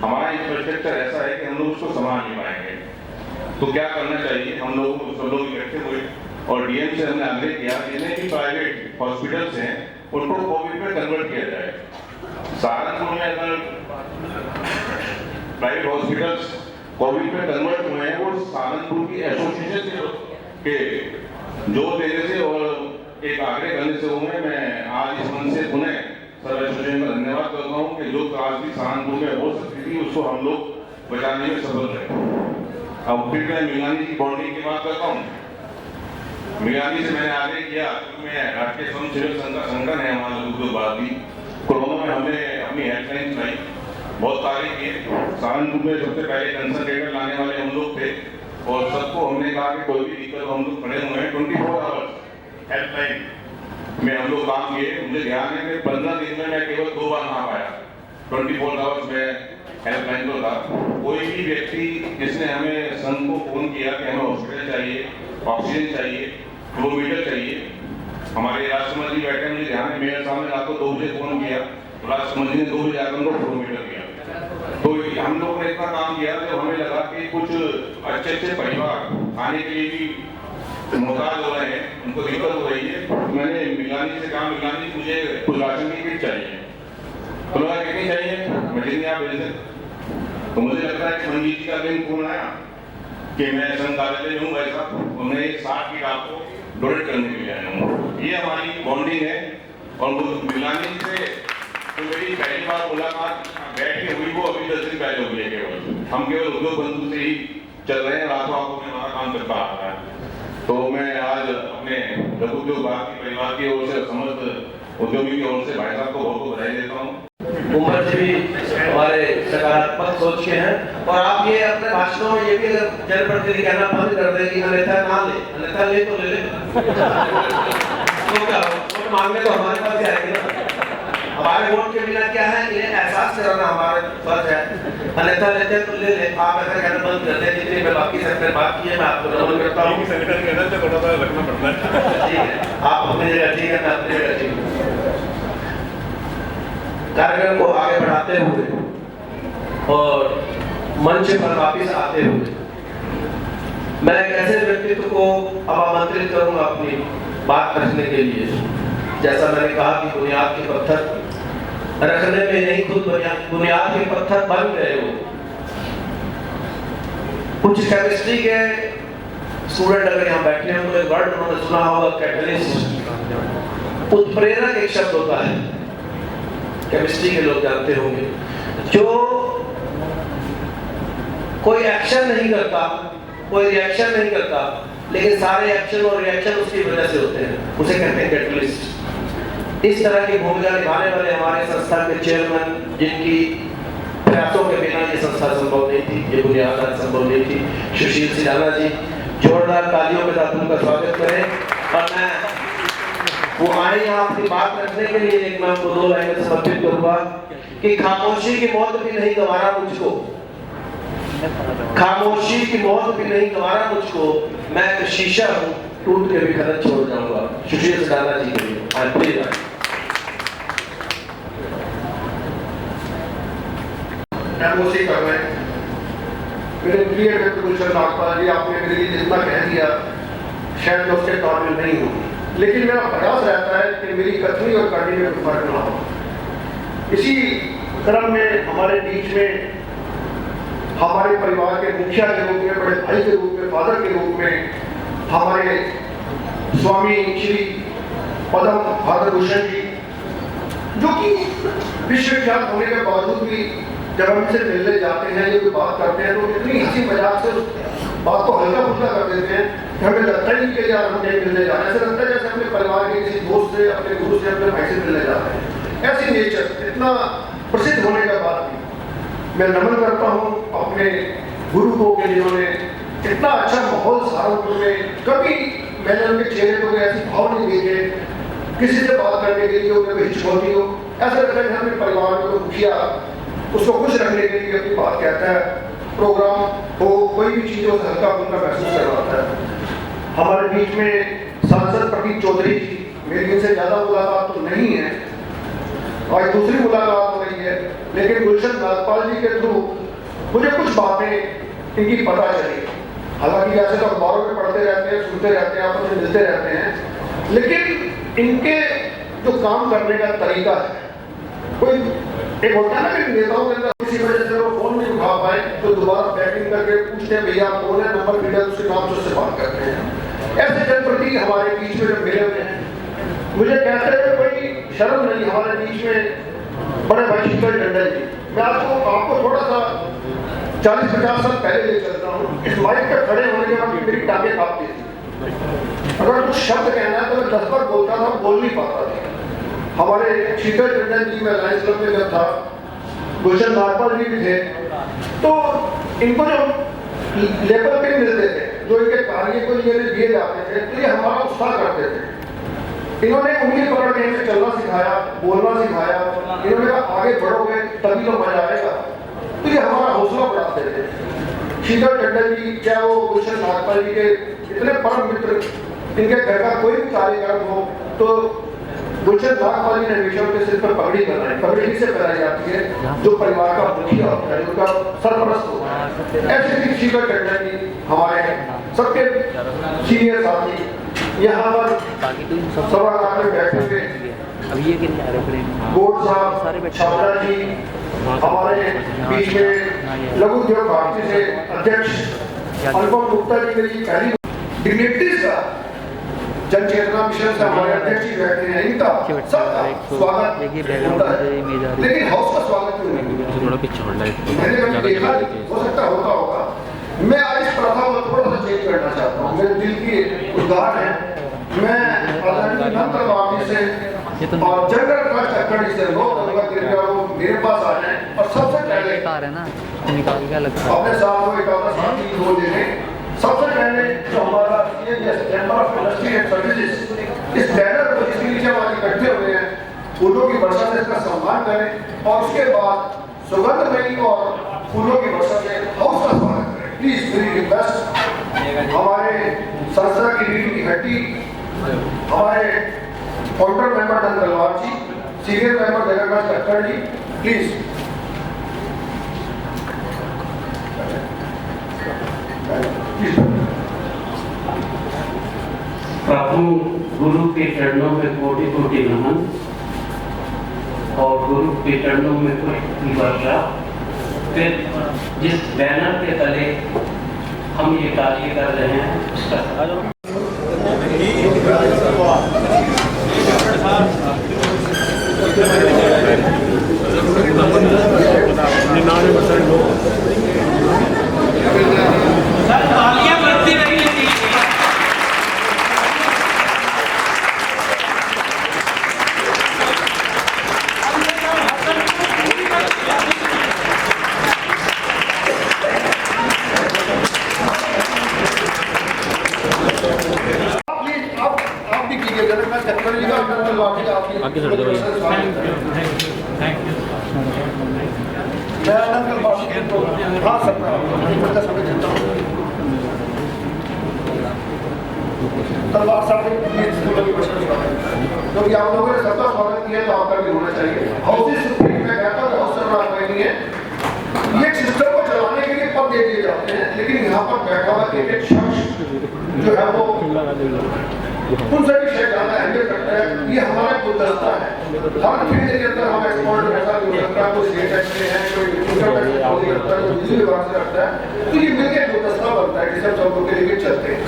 Speaker 7: हमारा इंफ्रास्ट्रक्चर ऐसा है कि हम लोग उसको संभाल नहीं पाएंगे, तो क्या करना चाहिए। हम लोग सब लोग इकट्ठे हुए और DM से हमने आग्रह किया जितने भी प्राइवेट हॉस्पिटल्स हैं उनको कोविड में कन्वर्ट किया जाए। सहारनपुर में अगर प्राइवेट हॉस्पिटल्स कोविड में कन्वर्ट हुए हैं, वो सहारनपुर की एसोसिएशन के जो देने से और एक आग्रह करने से हुए। मैं आज इस मंच से पुनः सब एसोसिएशन का धन्यवाद करता हूँ कि जो त्रासदी सहारनपुर में हो सकती थी उसको हम लोग बचाने में सफल रहे। अब फिर मैं मिलानी की बॉन्डिंग की बात करता हूँ। मिलानी से मैंने आग्रह किया, मैं राष्ट्रीय स्वयंसेवक संघ का संगठन है हमारा उद्योगवादी, कोरोना में हमने अपनी हेल्पलाइन चलाई, बहुत कार्य किए। सहारनपुर में सबसे पहले कंसंट्रेटर लाने वाले हम लोग थे और सबको हमने कहा कि कोई भी दिक्कत हम लोग खड़े हुए हैं। 24 आवर्स हेल्पलाइन में हम लोग काम किए। मुझे ध्यान है कि 15 दिन में मैं केवल 2 बार वहाँ आया। 24 आवर्स में हेल्पलाइन को था। कोई भी व्यक्ति जिसने हमें संघ को फोन किया कि हमें हॉस्पिटल चाहिए, ऑक्सीजन चाहिए, फ्लोमीटर चाहिए, हमारे राष्ट्रमंत्री बैठे, मुझे ध्यान है मेयर साहब ने रात को 2 बजे फोन किया, राष्ट्रमंत्री ने 2 बजे आकर उनको फ्लोमीटर दिया। तो हम लोगों ने इतना काम किया तो हमें लगा कि कुछ अच्छे परिवार खाने के लिए भी मोहताज हो रहे हैं, उनको दिक्कत हो रही है। मैंने मिलानी से कहा, मिलानी मुझे कुछ राशन की किट चाहिए। तो लोग कितनी चाहिए, मैं जितनी आप भेज दें। तो मुझे लगता है कि मंजीत जी का दिन फोन आया कि मैं संघ कार्यालय में हूँ, वैसा उन्हें 60 किट आपको डोनेट करने के लिए आया हूँ। ये हमारी बॉन्डिंग है। और मिलानी से तो मेरी पहली बार मुलाकात बैठ के हुई, वो अभी 10 दिन पहले हुई है। केवल हम केवल उद्योग बंधु से ही चल रहे हैं, रातों रातों में हमारा काम चलता आ रहा है। तो मैं आज अपने लघु उद्योग परिवार की ओर से, समस्त उद्योगी की ओर से भाई साहब को बहुत बधाई देता हूँ।
Speaker 3: उमर जी भी हमारे सकारात्मक सोच के हैं। और आप ये अपने भाषणों में ये भी जनप्रतिनिधि कहना बंद कर दें कि अन्यथा ना ले, अन्यथा ले तो ले तो क्या वोट मांगने तो हमारे पास ही आएंगे ना। हमारे वोट के बिना क्या है, इन्हें एहसास कराना हमारा फर्ज है। अन्यथा लेते तो ले ले, आप ऐसा कहना बंद कर दें। जितनी मैं बाकी सबसे बात की है मैं आपको नमन करता हूँ।
Speaker 4: संगठन के अंदर थोड़ा सा रखना पड़ता है।
Speaker 3: ठीक है, आप अपनी जगह ठीक है, मैं अपनी जगह ठीक हूँ। कार्यक्रम को आगे बढ़ाते हुए और मंच पर वापिस आते हुए मैं एक ऐसे व्यक्तित्व को अब आमंत्रित करूंगा अपनी बात रखने के लिए। जैसा मैंने कहा कि बुनियाद के पत्थर रखने में नहीं, खुद बुनियाद के पत्थर बन गए हो। कुछ केमिस्ट्री के स्टूडेंट अगर यहाँ बैठे हैं तो एक वर्ड उन्होंने सुना होगा, कैटलिस्ट। उत्प्रेरक एक शब्द होता है, केमिस्ट्री के लोग जानते होंगे। जो कोई एक्शन नहीं करता, कोई रिएक्शन नहीं करता, लेकिन सारे एक्शन और रिएक्शन उसकी वजह से होते हैं, उसे कहते हैं कैटलिस्ट। इस तरह की भूमिका निभाने वाले हमारे संस्था के चेयरमैन, जिनकी प्रयासों के बिना ये संस्था संभव नहीं थी, ये बुनियाद संभव नहीं थी, सुशील सिडाना जी, जोरदार तालियों के साथ उनका स्वागत करें। और मैं वो आए यहाँ अपनी बात रखने के लिए, एक मैं उनको 2 लाइनें समर्पित करूंगा कि खामोशी की मौत भी नहीं गंवारा मुझको, खामोशी की मौत भी नहीं गंवारा मुझको, मैं एक शीशा हूँ टूट के भी खनन छोड़ जाऊंगा। सुशील सिडाना जी के लिए
Speaker 2: खामोशी कर रहे हैं। मेरे प्रिय मित्र गुलशन नागपाल जी, आपने मेरे लिए जितना कह दिया शायद मैं उसके काबिल नहीं हूँ, लेकिन मेरा प्रयास रहता है कि मेरी कथनी और करनी में कोई फर्क ना हो। इसी क्रम में हमारे बीच में हमारे परिवार के मुखिया के रूप में, बड़े भाई के रूप में, फादर के रूप में हमारे स्वामी श्री पद्म फादर भूषण जी, जो कि विश्वविख्यात होने के बावजूद भी जब हम इनसे मिलने जाते हैं, ये कोई बात करते हैं तो इतनी हंसी मजाक से बात को हल्का फुल्का कर देते हैं कि हमें लगता ही नहीं कि यार हम नहीं मिलने जा रहे हैं। ऐसा लगता है जैसे अपने परिवार के किसी दोस्त से, अपने गुरु से, अपने भाई से मिलने जा रहे हैं। ऐसी नेचर इतना प्रसिद्ध होने के बाद भी मैं नमन करता हूँ अपने गुरु को कि जिन्होंने इतना अच्छा माहौल सहारनपुर में, कभी मैंने उनके चेहरे पर ऐसी भाव नहीं देखे किसी से बात करने के लिए उन्हें हिचकौती हो, ऐसे लगता है हमें परिवार में मुखिया उसको खुश रखने के लिए अपनी बात कहता है, प्रोग्राम हो कोई भी चीज़ हो हल्का फुल्का महसूस करवाता है। हमारे बीच में सांसद प्रदीप चौधरी जी, मेरी इनसे ज़्यादा मुलाकात तो नहीं है, और दूसरी मुलाकात हो रही है, लेकिन गुलशन नागपाल जी के थ्रू मुझे कुछ बातें इनकी पता चली। हालांकि ऐसे तो अखबारों में पढ़ते रहते हैं, सुनते रहते हैं, आपस में मिलते रहते हैं, लेकिन इनके जो काम करने का तरीका है, कोई एक होता है ना कि नेताओं के अंदर किसी वजह से वो फोन नहीं उठा पाए तो दोबारा बैटिंग करके पूछते हैं भैया कौन है, नंबर मिला उसके नाम से उससे बात करते हैं। ऐसे जनप्रतिनिधि हमारे बीच में जब मिले हुए हैं, मुझे कहते हैं कोई शर्म नहीं, हमारे बीच में बड़े भाई शीतल टंडन जी, मैं आपको थोड़ा सा 40-50 साल पहले ले चलता हूँ। इस माइक पे खड़े होने के बाद मेरी टांगें कांपती थी, अगर कुछ शब्द कहना है तो मैं 10 बार बोलता था, बोल नहीं पाता था। हमारे शीतल टंडन जी में लाइन्स क्लब में जब था, गुलशन नागपाल जी भी थे, तो इनको जो लेवल पे मिलते थे, जो इनके कार्य को दिए जाते थे, तो ये हमारा उत्साह करते थे। इन्होंने उंगली पकड़ के इनसे चलना सिखाया, बोलना सिखाया, इन्होंने कहा आगे बढ़ोगे तभी तो मजा आएगा, तो ये हमारा हौसला बढ़ाते थे। शीतल टंडन जी, चाहे वो गुलशन नागपाल जी के इतने परम मित्र, इनके घर का कोई भी कार्यक्रम हो तो गुलशन नागपाल जी ने हमेशा उनके सिर पर पगड़ी बनाई, पगड़ी से पहनाई जाती है जो परिवार का मुखिया होता है, उनका सरपरस्त होता है। ऐसे ही शीतल टंडन जी हमारे सबके सीनियर साथी यहाँ पर सभागार में बैठे हुए बोर्ड साहब छात्रा जी, हमारे बीच में लघु उद्योग भारती से अध्यक्ष अनुपम गुप्ता जी, मेरी पहली डिग्निटरीज का जन चेतना मिशन से हमारे अध्यक्ष जी बैठे हैं, इनका सबका स्वागत होता है, लेकिन हाउस का स्वागत क्यों नहीं? मैंने कभी देखा हो सकता होगा। मैं आज इस प्रथा को थोड़ा सा चेंज करना चाहता हूँ, मेरे दिल की उद्गार है। मैं आदरणीय नंदलाल बाबू से और जनरल ट्रस्ट अकड़ी से वो मेरे पास आ जाए और सबसे पहले
Speaker 8: निकाल के अलग
Speaker 2: अपने साथ वो एक साथी दो देने। सबसे पहले जो हमारा chamber of industry and services इस बैनर को जिसके नीचे हमारे इकट्ठे हुए हैं, फूलों की वर्षा से इसका सम्मान करें और उसके बाद सुगंधमयी और फूलों की वर्षा से हाउस का स्वागत करें। प्लीज मेरी रिक्वेस्ट, हमारे संस्था की रीढ़ की हड्डी हमारे counter member Nandlal ji, senior member Jagannath Kakkar ji, please.
Speaker 9: प्रभु गुरु के चरणों में कोटि कोटि नमन और गुरु के चरणों में कोटि वर्षा। फिर जिस बैनर के तले हम ये कार्य कर रहे हैं उसका
Speaker 8: आगे चढ़ जाओ।
Speaker 2: हाँ तलवार साहब क्योंकि आप लोगों ने सबका स्वागत किया तो आपका भी होना चाहिए। हाउसेस सुप्रीम में कहता है हाउस सरकार नहीं है, ये सिस्टम को चलाने के लिए पद दे दिए जाते हैं, लेकिन यहाँ पर बैठा हुआ एक शख्स जो है वो उनसे भी शायद ज़्यादा अहमियत रखता है। ये हमारा गुलदस्ता है, हर फील्ड के अंदर हम एक्सपोर्ट ऐसा गुलदस्ता, कोई स्टेट टैक्स में है, कोई इनकम टैक्स में रखता है, कोई बिजली विभाग से रखता है, तो ये मिलकर गुलदस्ता बनता है जिसे हम सब लोग के लिए चलते हैं।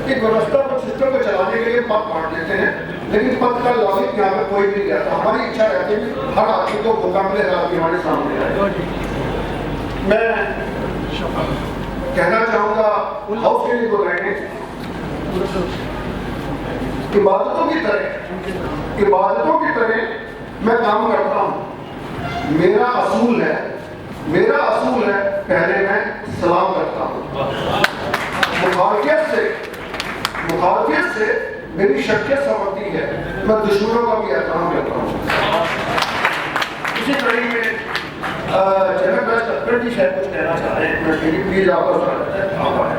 Speaker 2: ये गुलदस्ता को सिस्टम को चलाने के लिए पद बांट देते हैं, लेकिन पद का लॉजिक यहाँ पे कोई नहीं रहता। हमारी इच्छा रहती है कि हर आदमी को मौका मिले, हर आदमी हमारे सामने आए। मैं कहना चाहूँगा हाउस के लिए बोलाएंगे इबादतों की तरह मैं काम करता हूँ। मेरा असूल है पहले मैं सलाम करता हूँ। मुखालफियत से मेरी शक्तियत समझती है, मैं दुश्मनों का भी एहतराम करता हूँ। इसी कड़ी में जनरल सेक्रेटरी जी शायद कुछ कहना चाह रहे हैं, प्लीज आप आए।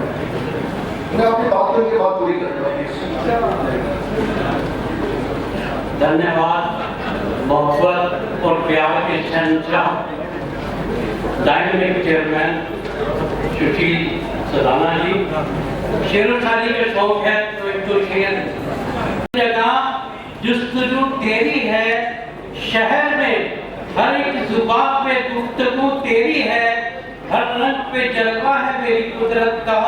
Speaker 2: मैं अपनी बातों की बात पूरी करूँगा।
Speaker 9: धन्यवाद, मोहब्बत और प्यार के शहंशाह डायनेमिक चेयरमैन सुशील सदाना जी। शेर व शायरी का शौक है तो एक दो शेर। जगह जुस्तजू तेरी है, शहर में हर एक जुबान पे गुफ्तगू तेरी है, हर रंग पे जलवा है मेरी कुदरत का,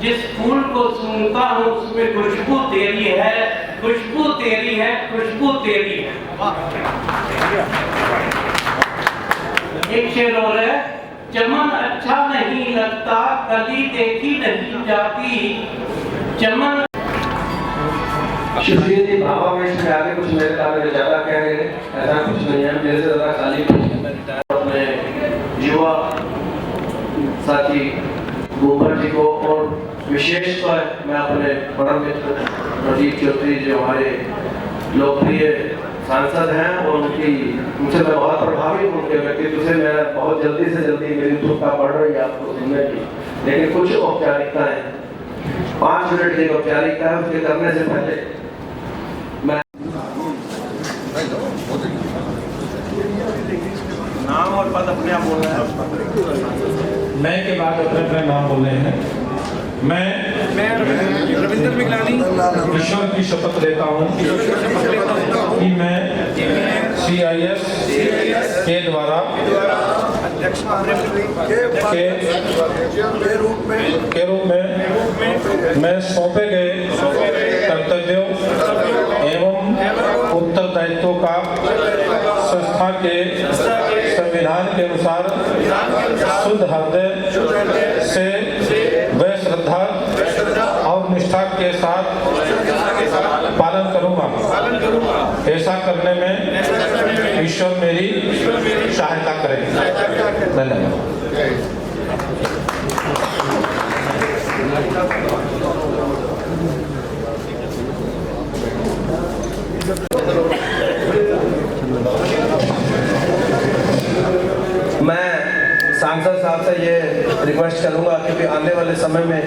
Speaker 9: जिस फूल को सूंघता हूँ उसमें खुशबू तेरी है, खुशबू तेरी है, खुशबू तेरी है। एक शेर और है, चमन अच्छा नहीं लगता कली देखी नहीं जाती, चमन।
Speaker 3: शुक्रिया जी, भावा में इसमें आगे कुछ मेरे बारे ज्यादा कह रहे हैं, ऐसा कुछ नहीं है, मेरे से ज्यादा खाली अपने युवा साथी गोबर जी को और विशेष कर मैं अपने परम मित्र प्रदीप चौधरी जो हमारे लोकप्रिय सांसद हैं और उनसे मैं बहुत प्रभावित हूँ, उनके व्यक्तित्व से। मैं बहुत जल्दी से जल्दी मेरी उत्सुकता बढ़ रही है आपको सुनने की, लेकिन कुछ औपचारिकताएं 5 मिनट की औपचारिकता है, उसके करने से पहले मैं नाम और पद अपने आप बोल रहे हैं।
Speaker 4: मैं के बाद अपने नाम बोल रहे हैं। मैं रविंद्र मिगलानी ईश्वर की शपथ लेता हूँ कि मैं CIS के द्वारा के रूप में मैं सौंपे गए कर्तव्यों एवं उत्तरदायित्वों का संस्था के संविधान के अनुसार शुद्ध हृदय से व श्रद्धा और निष्ठा के साथ पालन करूंगा। ऐसा करने में ईश्वर मेरी सहायता करें। धन्यवाद।
Speaker 3: मैं सांसद साहब से ये रिक्वेस्ट करूंगा, क्योंकि आने वाले समय में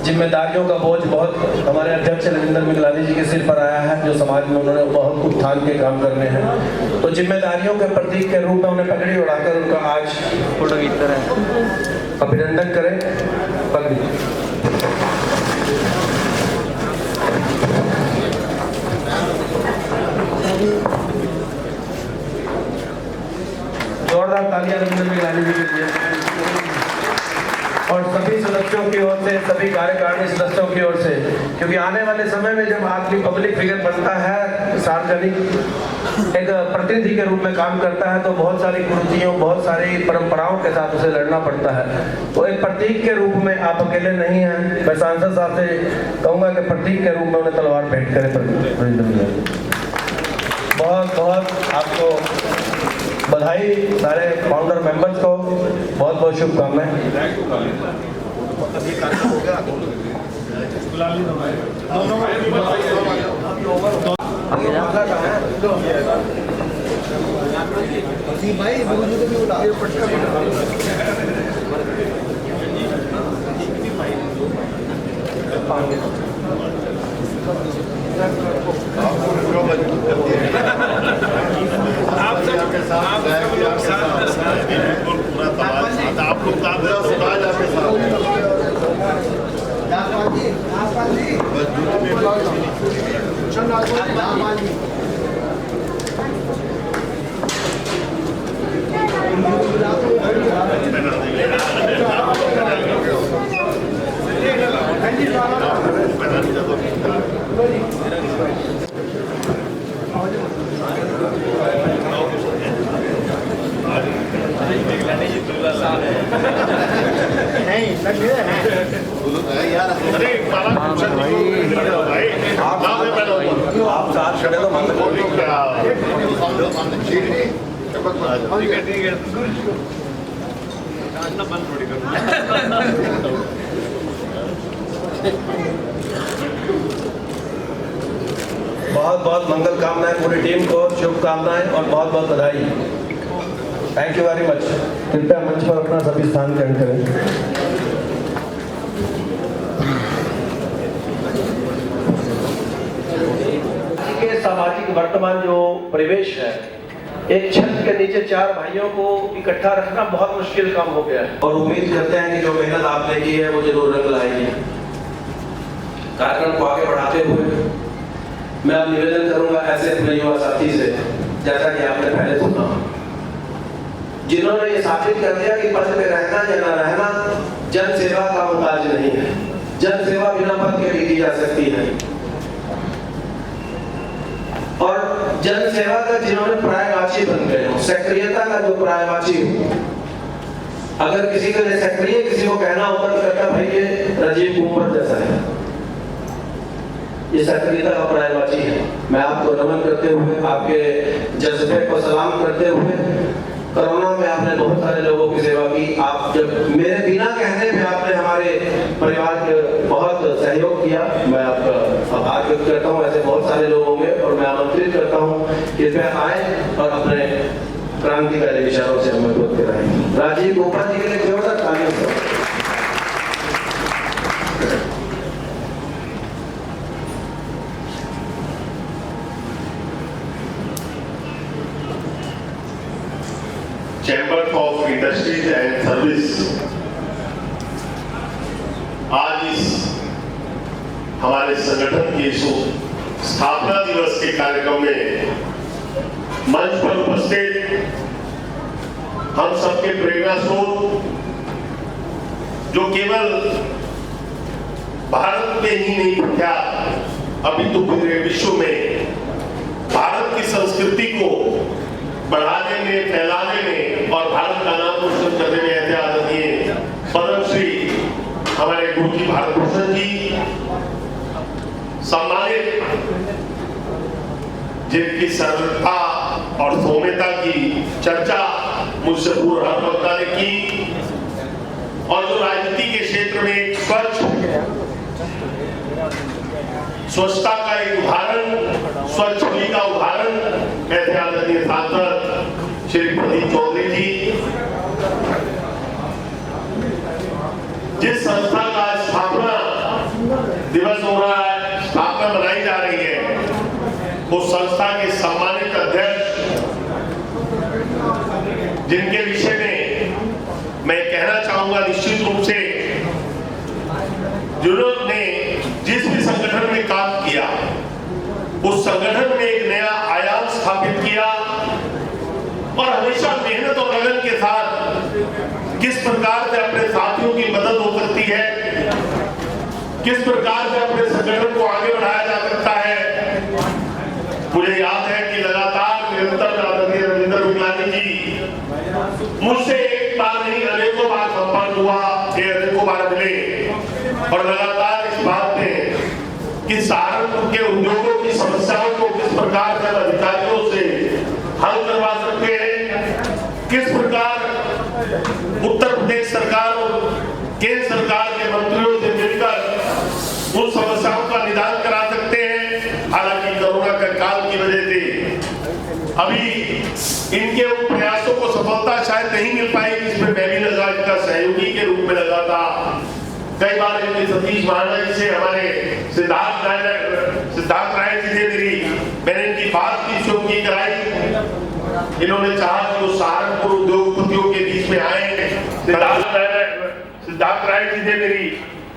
Speaker 3: जिम्मेदारियों का बोझ बहुत हमारे अध्यक्ष रविंद्र मिगलानी जी के सिर पर आया है, जो समाज में उन्होंने बहुत उत्थान के काम करने हैं। तो जिम्मेदारियों के प्रतीक के रूप में उन्हें पगड़ी उड़ाकर उनका आज फोटो की तरह अभिनंदन करें। पगड़ी जोरदार तालियां रविंद्र मिगलानी जी के लिए और सभी सदस्यों की ओर से, सभी कार्यकारिणी सदस्यों की ओर से, क्योंकि आने वाले समय में जब आदमी पब्लिक फिगर बनता है, सार्वजनिक एक प्रतिनिधि के रूप में काम करता है, तो बहुत सारी कुरीतियों, बहुत सारी परंपराओं के साथ उसे लड़ना पड़ता है। तो एक प्रतीक के रूप में आप अकेले नहीं हैं। मैं सांसद साहब से कहूँगा कि प्रतीक के रूप में उन्हें तलवार भेंट करें। रविंद्र मिगलानी बहुत बहुत आपको बधाई, सारे फाउंडर मेंबर्स को बहुत बहुत शुभकामनाएं। आप साथ खड़े तो बहुत बहुत मंगल कामनाएं पूरी टीम को, शुभकामनाएं और बहुत बहुत बधाई।
Speaker 6: Thank you very much. कृपया मंच पर अपना सभी स्थान ग्रहण करें।
Speaker 3: के सामाजिक वर्तमान जो परिवेश है, एक छत के नीचे 4 भाइयों को इकट्ठा रखना बहुत मुश्किल काम हो गया है और उम्मीद करते हैं कि जो मेहनत आपने की है वो जरूर रंग लाएगी। कार्यक्रम को आगे बढ़ाते हुए मैं अब निवेदन करूंगा ऐसे अपने युवा साथी से, जैसा कि आपने पहले सुना, जिन्होंने ये साबित कर दिया कि पद पे रहना या न रहना जन सेवा का मुताज नहीं है। जन सेवा बिना पद के भी की जा सकती है और जन सेवा का जिन्होंने पर्यायवाची बन गए हो, सक्रियता का जो पर्यायवाची हो। अगर किसी को सक्रिय किसी को कहना होता तो कहता भाई ये राजीव कुमार जैसा है, ये सक्रियता का पर्यायवाची है। मैं आपको नमन करते हुए, आपके जज्बे को सलाम करते हुए, कोरोना में आपने बहुत सारे लोगों की सेवा की। आप जब मेरे बिना कहने में आपने हमारे परिवार के बहुत सहयोग किया, मैं आपका आभार व्यक्त करता हूँ। ऐसे बहुत सारे लोग होंगे और मैं आमंत्रित करता हूँ कृपया आए और अपने क्रांतिकारी विचारों से हमें बोलते रहें। राजीव गोपाल जी के लिए जोरदार तालियों से।
Speaker 7: Chamber of industries and service आज इस हमारे संगठन के स्थापना दिवस के कार्यक्रम में मंच पर उपस्थित हम सबके प्रेरणा स्रोत, जो केवल भारत में ही नहीं प्रख्यात अभी तो पूरे विश्व में भारत की संस्कृति को बढ़ाने में, फैलाने में और भारत का नाम रोशन करने में आदरणीय पद्मश्री हमारे गुरु जी भारत भूषण जी सम्मानित, जिनकी सरलता और सौम्यता की चर्चा मुझसे पूर्व हर वक्ता ने की और जो राजनीति के क्षेत्र में स्वच्छता का एक उदाहरण, स्वच्छ छवि का उदाहरण ऐसे आदरणीय सांसद श्री प्रदीप चौधरी जी, जिस संस्था का स्थापना दिवस हो रहा है, स्थापना मनाई जा रही है, उस संस्था के सम्मानित अध्यक्ष, जिनके विषय में मैं कहना चाहूंगा निश्चित रूप से जिन्होंने जिस भी संगठन में काम किया उस संगठन में एक नया आयाम स्थापित किया और हमेशा मेहनत और लगन के साथ किस प्रकार से अपने साथियों की मदद हो सकती है, किस प्रकार से अपने संगठन को आगे बढ़ाया जा सकता है। मुझे याद है कि लगातार निरंतर आदरणीय रविंद्र मिगलानी जी मुझसे एक बार नहीं अनेकों बार संपर्क हुआ, अनेकों बार मिले और लगातार इस बात में कि सहारनपुर के उद्योगों की समस्याओं को किस प्रकार से अधिकारियों से हल करवा सकते हैं, किस प्रकार उत्तर प्रदेश सरकार और केंद्र सरकार के मंत्रियों से मिलकर उन समस्याओं का निदान करा सकते हैं। हालांकि कोरोना का काल की वजह से अभी इनके उन प्रयासों को सफलता शायद नहीं मिल पाई, जिसमें मैं भी लगा, इनका सहयोगी के रूप में लगा था। कई बार इनके सतीश महाना जी से हमारे सिद्धार्थ राय जी ने मैंने इनकी बात की शुरुआत कराई। इन्होंने चाहा कि वो सहारनपुर उद्योगपतियों के बीच में आए। सिद्धार्थ राय जी ने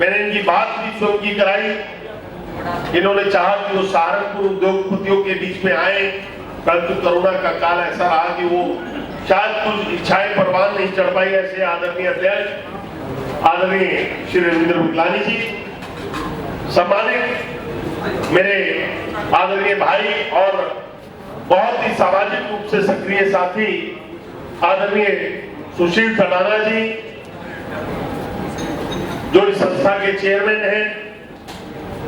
Speaker 7: मैंने इनकी बात की शुरुआत कराई। इन्होंने चाहा कि वो सहारनपुर उद्योगपतियों के बीच में आए, परंतु कोरोना का काल ऐसा रहा कि वो शायद कुछ इच्छाएं परवान नहीं चढ़ पाई। ऐसे आदरणीय अध्यक्ष आदरणीय श्री रविंद्र मिगलानी जी, सम्मानित मेरे आदरणीय भाई और बहुत ही सामाजिक रूप से सक्रिय साथी आदरणीय सुशील सडाना जी, जो इस संस्था के चेयरमैन हैं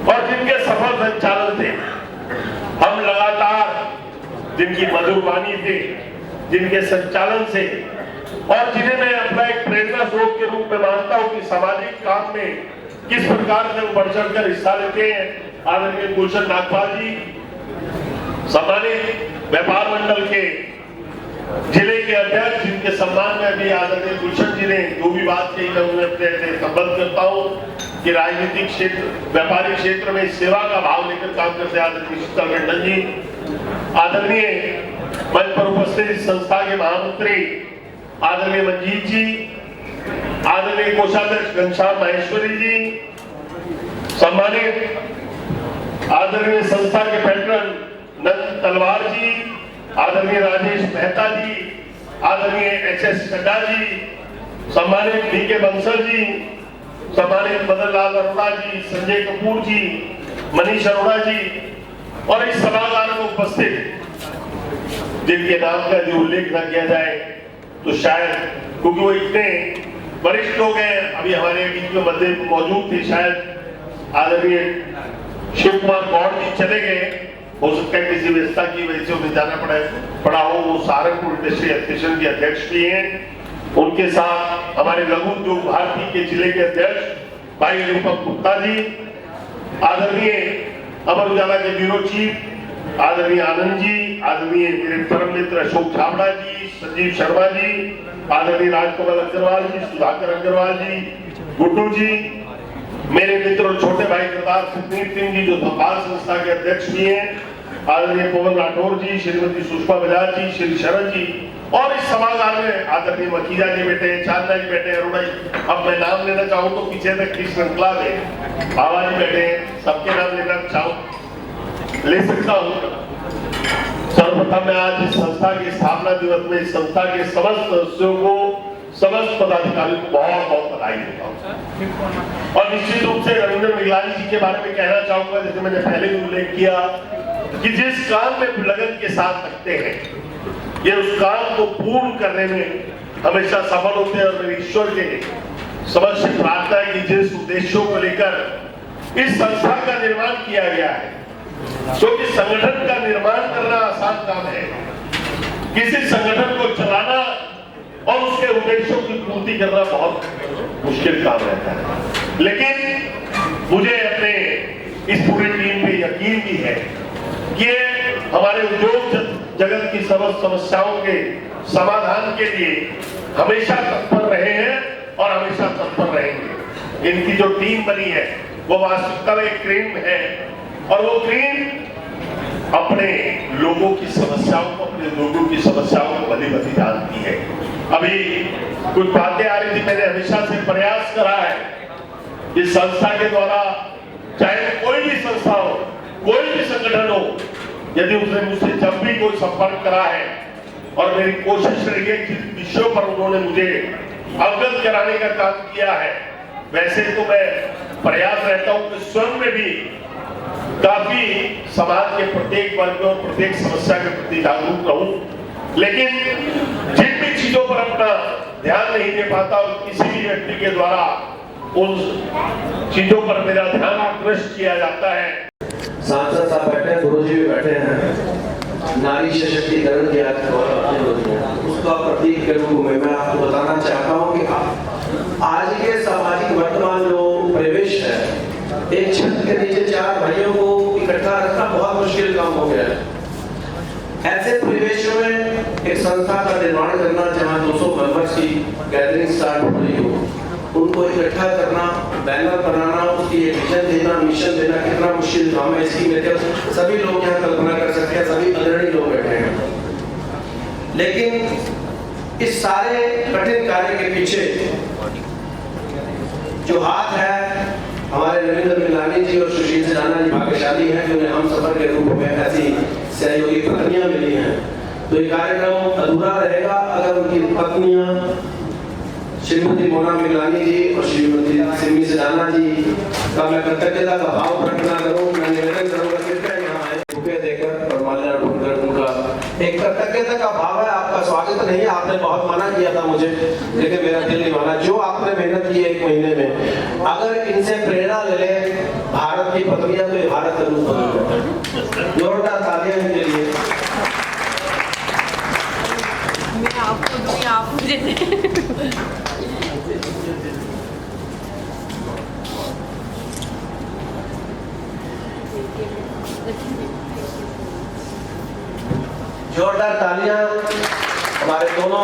Speaker 7: और जिनके सफल संचालन से हम लगातार, जिनकी मधुर वाणी से, जिनके संचालन से और जिन्हें मैं अपना एक प्रेरणा स्रोत के रूप में मानता हूं कि सामाजिक काम में किस प्रकार से वो बढ़ चढ़कर हिस्सा लेते हैं। आदरणीय गुलशन नागपाल जी, सम्मानित व्यापार मंडल के
Speaker 10: जिले के अध्यक्ष जिनके सम्मान में अभी आदरणीय गुलशन जी ने जो भी बात कही मैं उन्हें अपने संबद्ध करता हूँ कि राजनीतिक क्षेत्र, व्यापारिक क्षेत्र में सेवा का भाव लेकर काम करते आदरणीय शीतल मंडल जी, आदरणीय मंच पर उपस्थित संस्था के महामंत्री आदरणीय मंजीत जी, आदरणीय कोषाध्यक्ष घनश्याम माहेश्वरी जी, सम्मानित आदरणीय संस्था के पैट्रन नंद तलवार जी, आदरणीय राजेश मेहता जी, आदरणीय एच.एस. चड्डा जी, सम्मानित डी.के. बंसल जी, सम्मानित मदन लाल अरोड़ा जी, संजय कपूर जी, मनीष अरोड़ा जी और इस सभागार में उपस्थित जिनके नाम का जो उल्लेख न किया जाए तो शायद, क्योंकि वो इतने वरिष्ठ लोग हैं, अभी हमारे बीच में मध्य मौजूद थे, शायद आदरणीय शिव कुमार गौड़ जी चले गए, हो सकता है किसी व्यवस्था की वजह से उन्हें जाना पड़ा हो। वो सहारनपुर इंडस्ट्री एसोसिएशन के अध्यक्ष भी हैं। उनके साथ हमारे लघु उद्योग भारती के जिले के अध्यक्ष भाई अनुपम गुप्ता जी, आदरणीय अमर उजाला के ब्यूरो चीफ आदरणीय आनंद जी, आदरणीय मेरे परम मित्र अशोक छाबड़ा जी, संजीव शर्मा जी, आदरणीय राजकमल अग्रवाल जी, सुधाकर अग्रवाल जी, गुड्डू जी, मेरे मित्र और छोटे भाई सरदार सुखनीत सिंह जी जो भोपाल संस्था के अध्यक्ष भी हैं, आदरणीय पवन राठौर जी, श्रीमती सुषमा बजाज जी, श्री शरण जी और इस सभागार में आदरणीय मखीजा जी बैठे हैं, चांदना जी बैठे हैं, अरुणा जी, अब मैं नाम लेना चाहूँ तो पीछे तक की श्रृंखला में बाबा जी बैठे हैं, सबके नाम लेना चाहूँ ले सकता हूँ। सर्वप्रथम मैं आज इस संस्था की स्थापना दिवस में इस संस्था के समस्त सदस्यों को, समस्त पदाधिकारियों को बहुत बहुत बधाई देता हूँ और निश्चित रूप से रविंद्र मिगलानी जी के बारे में कहना चाहूंगा, जैसे मैंने पहले भी उल्लेख किया कि जिस काम में लगन के साथ लगते हैं ये उस काम को पूर्ण करने में हमेशा सफल होते हैं और मेरे ईश्वर के समक्ष प्रार्थना है कि जिस उद्देश्यों को लेकर इस संस्था का निर्माण किया गया है, क्योंकि संगठन का निर्माण करना आसान काम है, किसी संगठन को चलाना और उसके उद्देश्यों की पूर्ति करना बहुत मुश्किल काम रहता है। लेकिन मुझे अपने इस पूरी टीम पे यकीन भी है कि हमारे उद्योग जगत की समस्त समस्याओं के समाधान के लिए हमेशा तत्पर रहे हैं और हमेशा तत्पर रहेंगे। इनकी जो टीम बनी है वो वास्तविकता में एक टीम है और वो टीम अपने लोगों की समस्याओं को, अपने लोगों की समस्याओं को भली भली जानती है। अभी कुछ बातें आ रही थी, मैंने हमेशा से प्रयास करा है इस संस्था के द्वारा, चाहे कोई भी संस्था हो, कोई भी संगठन हो, यदि उसने मुझसे जब भी कोई संपर्क करा है और मेरी कोशिश रही है जिस विषयों पर उन्होंने मुझे अवगत कराने का काम किया है, वैसे तो मैं प्रयास रहता हूं कि स्वयं में भी काफी समाज के प्रत्येक वर्ग और प्रत्येक समस्या के प्रति जागरूक रहूं, लेकिन जिन भी चीजों पर अपना ध्यान नहीं दे पाता और किसी भी व्यक्ति के द्वारा उन चीजों पर मेरा ध्यान आकृष्ट किया जाता है।
Speaker 3: सांसद साहब बैठे हैं, गुरु जी भी बैठे हैं, नारी सशक्तिकरण की उसका प्रतीक के रूप में मैं आपको बताना चाहता हूँ कि आज के सामाजिक वर्तमान जो परिवेश है, एक छत के नीचे चार भाइयों को इकट्ठा रखना बहुत मुश्किल काम हो गया है। ऐसे परिवेश में एक संस्था का निर्माण करना जहाँ 200 मेंबर्स की गैदरिंग स्टार्ट हो रही हो, उनको इकट्ठा करना, बैनर बनाना, उसकी एक विजन देना, मिशन देना कितना मुश्किल काम है, इसकी मेरे सभी लोग यहाँ कल्पना कर सकते हैं, सभी अग्रणी लोग बैठे हैं। लेकिन इस सारे कठिन कार्य के पीछे जो हाथ है, हमारे रविंद्र मिगलानी जी और सुशील सिन्हा जी भाग्यशाली हैं जिन्हें हम सफर के रूप में ऐसी सहयोगी पत्नियां मिली हैं। तो ये कार्यक्रम अधूरा रहेगा अगर उनकी पत्नियां श्रीमती मोना मिगलानी जी और श्रीमती सिमी सिन्हा जी का मैं कृतज्ञता का भाव प्रकट ना करूं। मैं निवेदन करूंगा कृपया यहाँ आए, रुपये देकर और माल्यार्पण ढूंढकर उनका एक कृतज्ञता का भाव है। आपका स्वागत नहीं है, आपने बहुत मना किया था मुझे, लेकिन मेरा दिल नहीं माना। जो आपने मेहनत की 1 महीने में, अगर इनसे प्रेरणा ले ले भारत की पत्नियां, तो भारत का रूप बदल। जोरदार तालियां इनके लिए।
Speaker 11: मैं आपको दूंगी, आप मुझे दें।
Speaker 3: जोरदार तालियां हमारे दोनों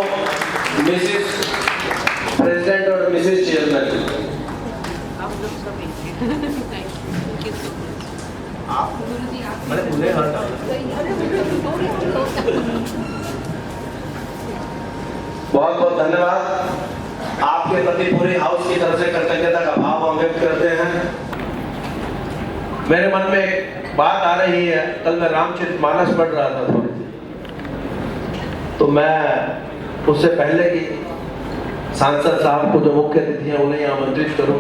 Speaker 3: मिसेस प्रेसिडेंट और मिसेस चेयरमैन,
Speaker 11: आप लोग सभी थैंक यू सो मच।
Speaker 3: मैंने भूले बहुत बहुत धन्यवाद। आपके प्रति पूरे हाउस की तरफ से कृतज्ञता का भाव हम व्यक्त करते हैं। मेरे मन में एक बात आ रही है, कल मैं रामचरितमानस पढ़ रहा था थोड़ी सी, तो मैं उससे पहले कि सांसद साहब को जो मुख्य अतिथि हैं उन्हें आमंत्रित करूं,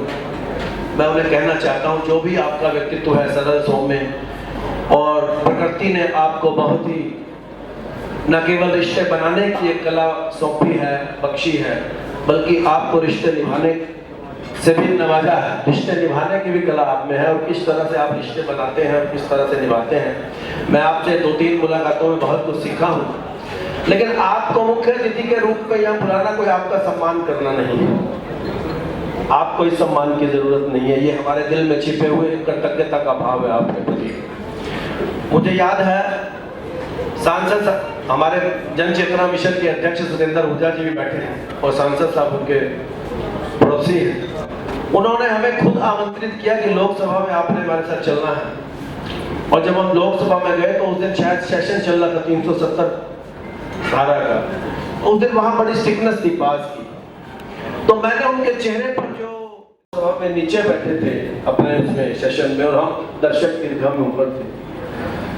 Speaker 3: मैं उन्हें कहना चाहता हूं जो भी आपका व्यक्तित्व है सरल सौम्य, और प्रकृति ने आपको बहुत ही न केवल रिश्ते बनाने की एक कला सौंपी है, बख्शी है, बल्कि आपको रिश्ते निभाने से भी नवाजा है। रिश्ते निभाने की भी कला आप में है, और किस तरह से आप रिश्ते बनाते हैं और किस तरह से निभाते हैं। मैं आपसे 2-3 मुलाकातों में बहुत कुछ सीखा हूँ, लेकिन आपको मुख्य अतिथि के रूप में यहाँ बुलाना कोई आपका सम्मान करना नहीं है। आपको इस सम्मान की जरूरत नहीं है, ये हमारे दिल में छिपे हुए कृतज्ञता का भाव है आपके प्रति। मुझे याद है सांसद हमारे जन चेतना मिशन के अध्यक्ष सतेंद्र हुजा जी भी बैठे हैं, और सांसद साहब उनके पड़ोसी हैं। उन्होंने हमें खुद आमंत्रित किया कि लोकसभा में आपने हमारे साथ चलना है, और जब हम लोकसभा में गए तो उस दिन शायद सेशन चल रहा था 370 धारा का। उस दिन वहां बड़ी स्टिकनेस थी पास की, तो मैंने उनके चेहरे पर जो सभा में नीचे बैठे थे अपने उसमें सेशन में, और हम दर्शक की दीर्घा में ऊपर थे,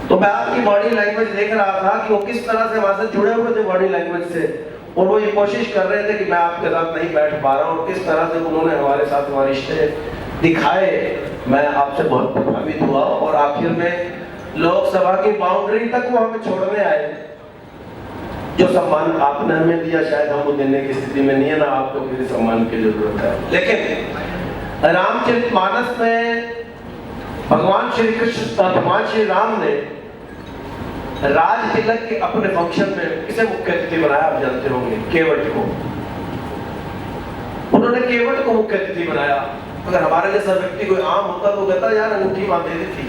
Speaker 3: तो मैं आपकी बॉडी लैंग्वेज देख रहा था कि वो किस तरह से वहां से जुड़े हुए थे बॉडी लैंग्वेज से, और वो ये कोशिश कर रहे थे कि मैं आपके साथ नहीं बैठ पा रहा हूँ, और किस तरह से उन्होंने हमारे साथ हमारे रिश्ते दिखाए। मैं आपसे बहुत प्रभावित हुआ, और आखिर में लोकसभा की बाउंड्री तक वो हमें छोड़ने आए। जो सम्मान आपने हमें दिया शायद हम वो देने की स्थिति में नहीं है, ना आपको किसी सम्मान की जरूरत है। लेकिन रामचरितमानस में भगवान श्री राम ने राज तिलक के अपने फंक्शन में किसे मुख्य अतिथि बनाया आप जानते होंगे? केवट को। उन्होंने केवट को मुख्य अतिथि बनाया। अगर हमारे जैसा व्यक्ति कोई आम होता तो कहता यार अंगूठी बांधे दी थी,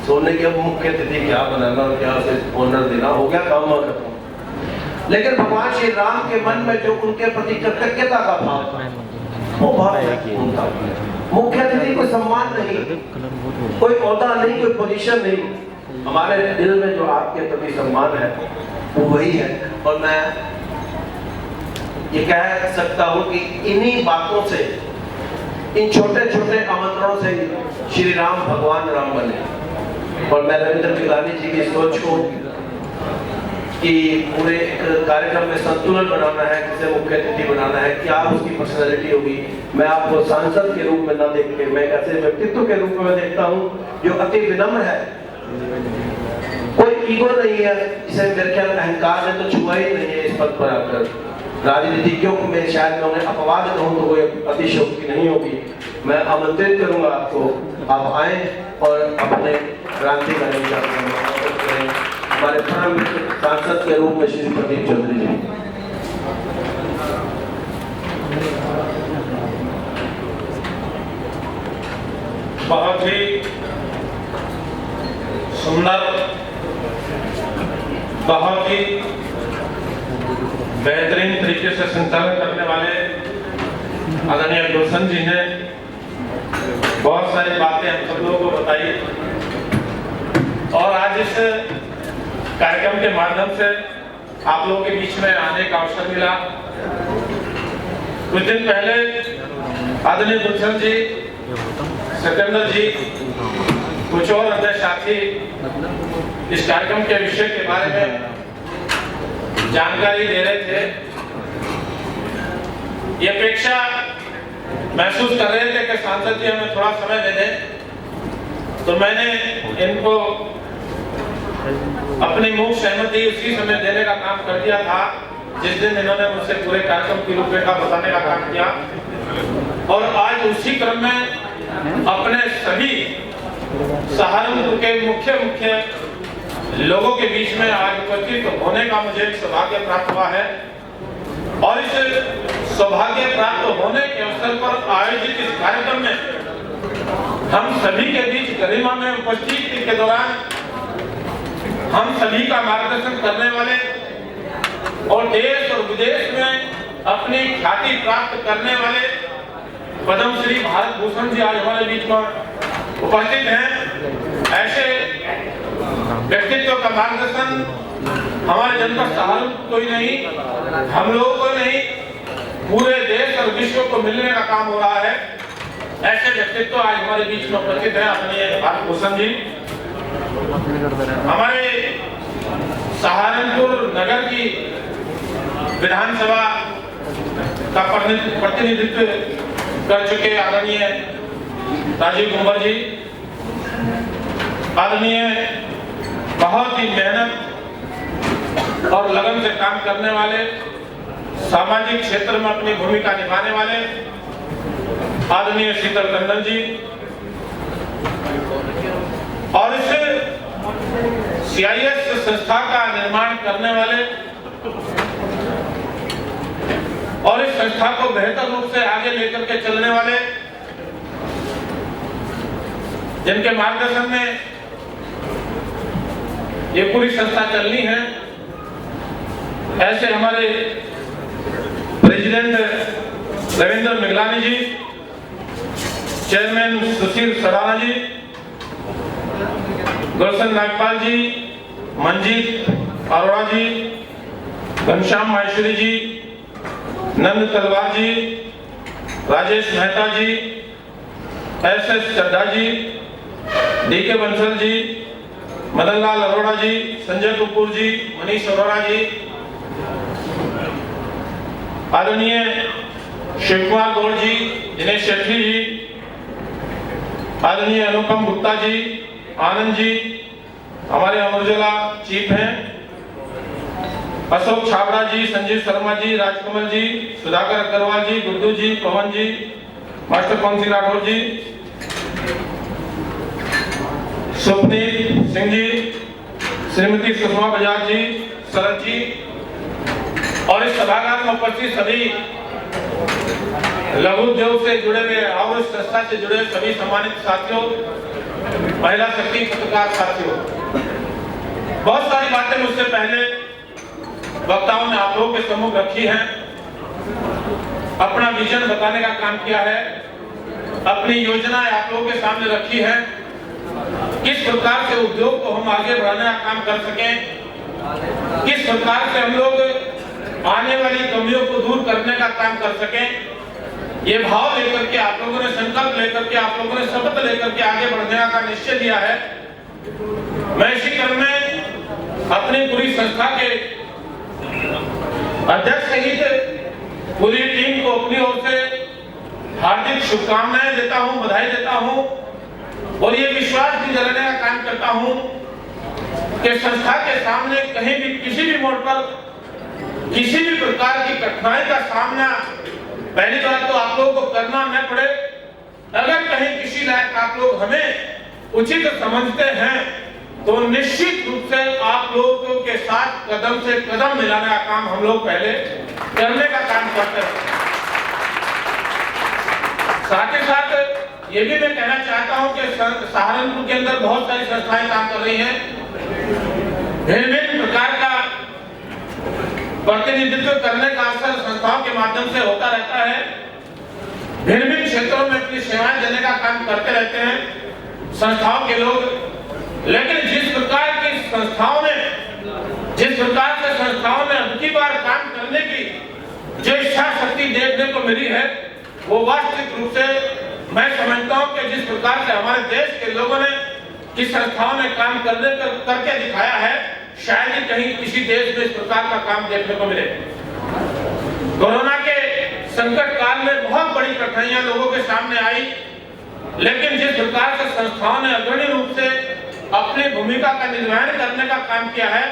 Speaker 3: सोने के मुख्य अतिथि क्या बनाना और क्या उसे ऑनर देना, हो गया काम खत्म। लेकिन भगवान श्री राम के मन में जो उनके प्रति कृतज्ञता का भाव था, वो भाव उनका मुख्य अतिथि कोई सम्मान नहीं, कोई ओहदा नहीं, कोई पोजीशन नहीं, हमारे दिल में जो आपके प्रति सम्मान है वो वही है। और मैं ये कह सकता हूँ कि इन्हीं बातों से, इन छोटे छोटे आमंत्रणों से श्री राम भगवान राम बने। और मैं रविंद्र मिगलानी जी की सोच को कि पूरे कार्यक्रम में संतुलन बनाना है, किसे मुख्य अतिथि बनाना है, क्या उसकी पर्सनैलिटी होगी, मैं आपको सांसद के रूप में न देख के मैं ऐसे व्यक्तित्व के रूप में देखता हूँ जो अति विनम्र है, कोई ईगो नहीं है, इसे मेरे ख्याल अहंकार ने तो छुआ ही नहीं है इस पद पर आकर। राजनीतिज्ञों में शायद मैं उन्हें अपवाद कहूँ तो कोई अतिशयोक्ति नहीं होगी। मैं आमंत्रित करूंगा आपको, आप आए और अपने क्रांतिकारी करें। हमारे परम सांसद के रूप में श्री प्रदीप चौधरी जी।
Speaker 4: बहुत ही सुंदर, बहुत ही बेहतरीन तरीके से संचालन करने वाले आदरणीय गुलशन जी ने बहुत सारी बातें हम सब लोगों को बताई, और आज इस कार्यक्रम के माध्यम से आप लोगों के बीच में आने का अवसर मिला। कुछ दिन पहले आदरणीय गुलशन जी, सतेंद्र जी, कुछ और अन्य साथी इस कार्यक्रम के विषय के बारे में जानकारी दे रहे थे। ये अपेक्षा महसूस कर रहे थे कि सांसद जी हमें थोड़ा समय दे दें, तो मैंने इनको अपनी मूक सहमति उसी समय देने का काम कर दिया था जिस दिन इन्होंने मुझसे पूरे कार्यक्रम की रूपरेखा बताने का काम किया। और आज उसी क्रम में अपने सभी सहारनपुर के मुख्य लोगों के बीच में आज उपस्थित होने का मुझे सौभाग्य प्राप्त हुआ है। और इस सौभाग्य प्राप्त होने के अवसर पर आयोजित इस कार्यक्रम में हम सभी के बीच गरिमा में उपस्थिति के दौरान हम सभी का मार्गदर्शन करने वाले और देश और विदेश में अपनी ख्याति प्राप्त करने वाले पद्मश्री भारत भूषण जी आज हमारे बीच में उपस्थित हैं। ऐसे व्यक्तित्व का मार्गदर्शन हमारे जनपद सहारनपुर को ही नहीं, हम लोगों को नहीं, पूरे देश और विश्व को मिलने का काम हो रहा है। ऐसे व्यक्तित्व आज हमारे बीच में उपस्थित हैं अपने भारत भूषण जी। हमारे सहारनपुर नगर की विधानसभा का प्रतिनिधित्व कर चुके आदरणीय राजीव कुंवर जी, आदरणीय बहुत ही मेहनत और लगन से काम करने वाले, सामाजिक क्षेत्र में अपनी भूमिका निभाने वाले आदरणीय शीतल टंडन जी, और इस CIS संस्था का निर्माण करने वाले और इस संस्था को बेहतर रूप से आगे लेकर के चलने वाले, जिनके मार्गदर्शन में ये पूरी संस्था चलनी है, ऐसे हमारे प्रेसिडेंट रविंद्र मिगलानी जी, चेयरमैन सुशील सराना जी, गुलशन नागपाल जी, मंजीत अरोड़ा जी, घनश्याम माहेश्वरी जी, नंद तलवार जी, राजेश मेहता जी, SS चड्ढा जी, DK बंसल जी, मदन लाल अरोड़ा जी, संजय कपूर जी, मनीष अरोड़ा जी, आदरणीय शिव कुमार गौड़ जी, दिनेश शेट्टी जी, आदरणीय अनुपम गुप्ता जी, आनंद जी, हमारे अमर उजाला चीफ हैं, अशोक छाबड़ा जी, संजीव शर्मा जी, राजकमल जी, सुधाकर अग्रवाल जी, गुरदू जी, पवन जी, मास्टर पवन सिंह राठौर जी, स्वप्नील सिंह जी, श्रीमती सुषमा बजाज जी, शरद जी, और इस सभागार में उपस्थित सभी लघु उद्योग से जुड़े हुए और इस संस्था से जुड़े सभी सम्मानित साथियों, महिला शक्ति पत्रकार साथियों, बहुत सारी बातें मुझसे पहले वक्ताओं ने आप लोगों के सम्मुख रखी हैं, अपना विजन बताने का काम किया है, अपनी योजना आप लोगों के सामने रखी है, किस प्रकार से उद्योग को हम आगे बढ़ाने का काम कर सकें, किस प्रकार से हम लोग आने वाली कमियों को दूर करने का काम कर सकें। ये भाव लेकर के आप लोगों ने, संकल्प लेकर के आप लोगों ने शपथ लेकर के आगे बढ़ने का निश्चय लिया है। मैं इसी क्रम में अपनी पूरी संस्था के अध्यक्ष सहित पूरी टीम को अपनी ओर से हार्दिक शुभकामनाएं देता हूं, बधाई देता हूं और ये विश्वास भी दिलाने का काम करता हूं कि संस्था के सामने कहीं भी किसी भी मोड़ पर किसी भी प्रकार की कठिनाई का सामना पहली बात तो आप लोगों को करना न पड़े। अगर कहीं किसी लायक आप लोग हमें उचित समझते हैं तो निश्चित रूप से आप लोगों के साथ कदम से कदम मिलाने का काम हम लोग पहले करने का काम करते हैं। साथ ही साथ ये भी मैं कहना चाहता हूं कि सहारनपुर के अंदर बहुत सारी संस्थाएं काम कर रही हैं, भिन्न प्रकार का प्रतिनिधित्व करने का अवसर संस्थाओं के माध्यम से होता रहता है, भिन्न भिन्न क्षेत्रों में अपनी सेवाएं देने का काम करते रहते हैं संस्थाओं के लोग। लेकिन जिस प्रकार की संस्थाओं ने अब की बार काम करने की जो इच्छा शक्ति देखने को मिली है, वो वास्तविक रूप से मैं समझता हूं कि जिस प्रकार से हमारे देश के लोगों ने किस संस्थाओं ने काम करके दिखाया है, शायद ही कहीं किसी देश में इस प्रकार का काम देखने को मिले। कोरोना के संकट काल में बहुत बड़ी कठिनाइयां लोगों के सामने आई, लेकिन जिस प्रकार से संस्थाओं ने अग्रणी रूप से अपनी भूमिका का निर्वहन करने का काम किया है,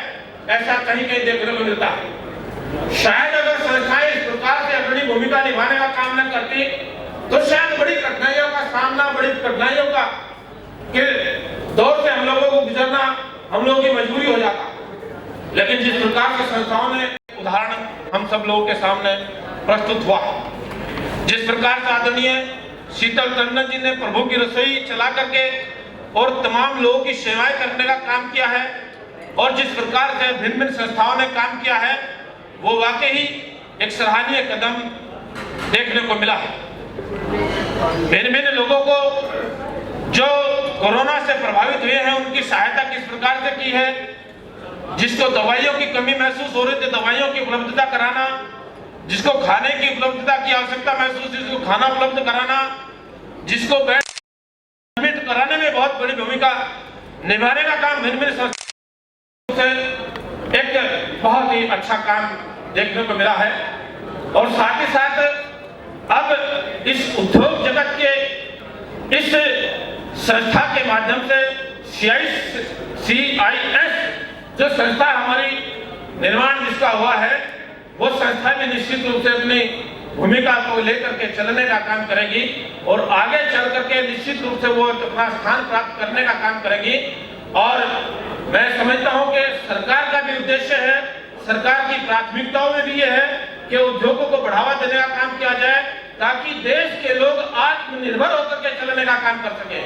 Speaker 4: ऐसा कहीं कहीं देखने को मिलता है। शायद अगर संस्थाएं इस प्रकार से अग्रणी भूमिका निभाने का काम न करती तो शायद बड़ी कठिनाइयों का सामना, बड़ी कठिनाइयों का के दौर से हम लोगों को गुजरना हम लोगों की मजबूरी हो जाता। लेकिन जिस प्रकार से संस्थाओं ने उदाहरण हम सब लोगों के सामने प्रस्तुत हुआ, जिस प्रकार से आदरणीय शीतल टंडन जी ने प्रभु की रसोई चला करके और तमाम लोगों की सेवाएं करने का काम किया है, और जिस प्रकार से भिन्न भिन्न संस्थाओं ने काम किया है, वो वाकई ही एक सराहनीय कदम देखने को मिला है। मैंने लोगों को जो कोरोना से प्रभावित हुए हैं उनकी सहायता किस प्रकार से की है, जिसको दवाइयों की कमी महसूस हो रही थी दवाइयों की उपलब्धता कराना, जिसको खाने की उपलब्धता की आवश्यकता महसूस थी उसको खाना उपलब्ध कराना, जिसको बेड एडमिट कराने में बहुत बड़ी भूमिका निभाने का काम भिन्न संस्थाओं से एक बहुत ही अच्छा काम देखने को मिला है। और साथ ही साथ अब इस उद्योग जगत के इस संस्था के माध्यम से CIS जो संस्था हमारी निर्माण जिसका हुआ है वो संस्था भी निश्चित रूप से अपनी भूमिका को लेकर के चलने का काम करेगी और आगे चल करके निश्चित रूप से वो अपना स्थान प्राप्त करने का काम करेगी। और मैं समझता हूं कि सरकार का भी उद्देश्य है, सरकार की प्राथमिकताओं में भी ये है कि उद्योगों को बढ़ावा देने का काम किया जाए ताकि देश के लोग आत्मनिर्भर होकर के चलने का काम कर सके,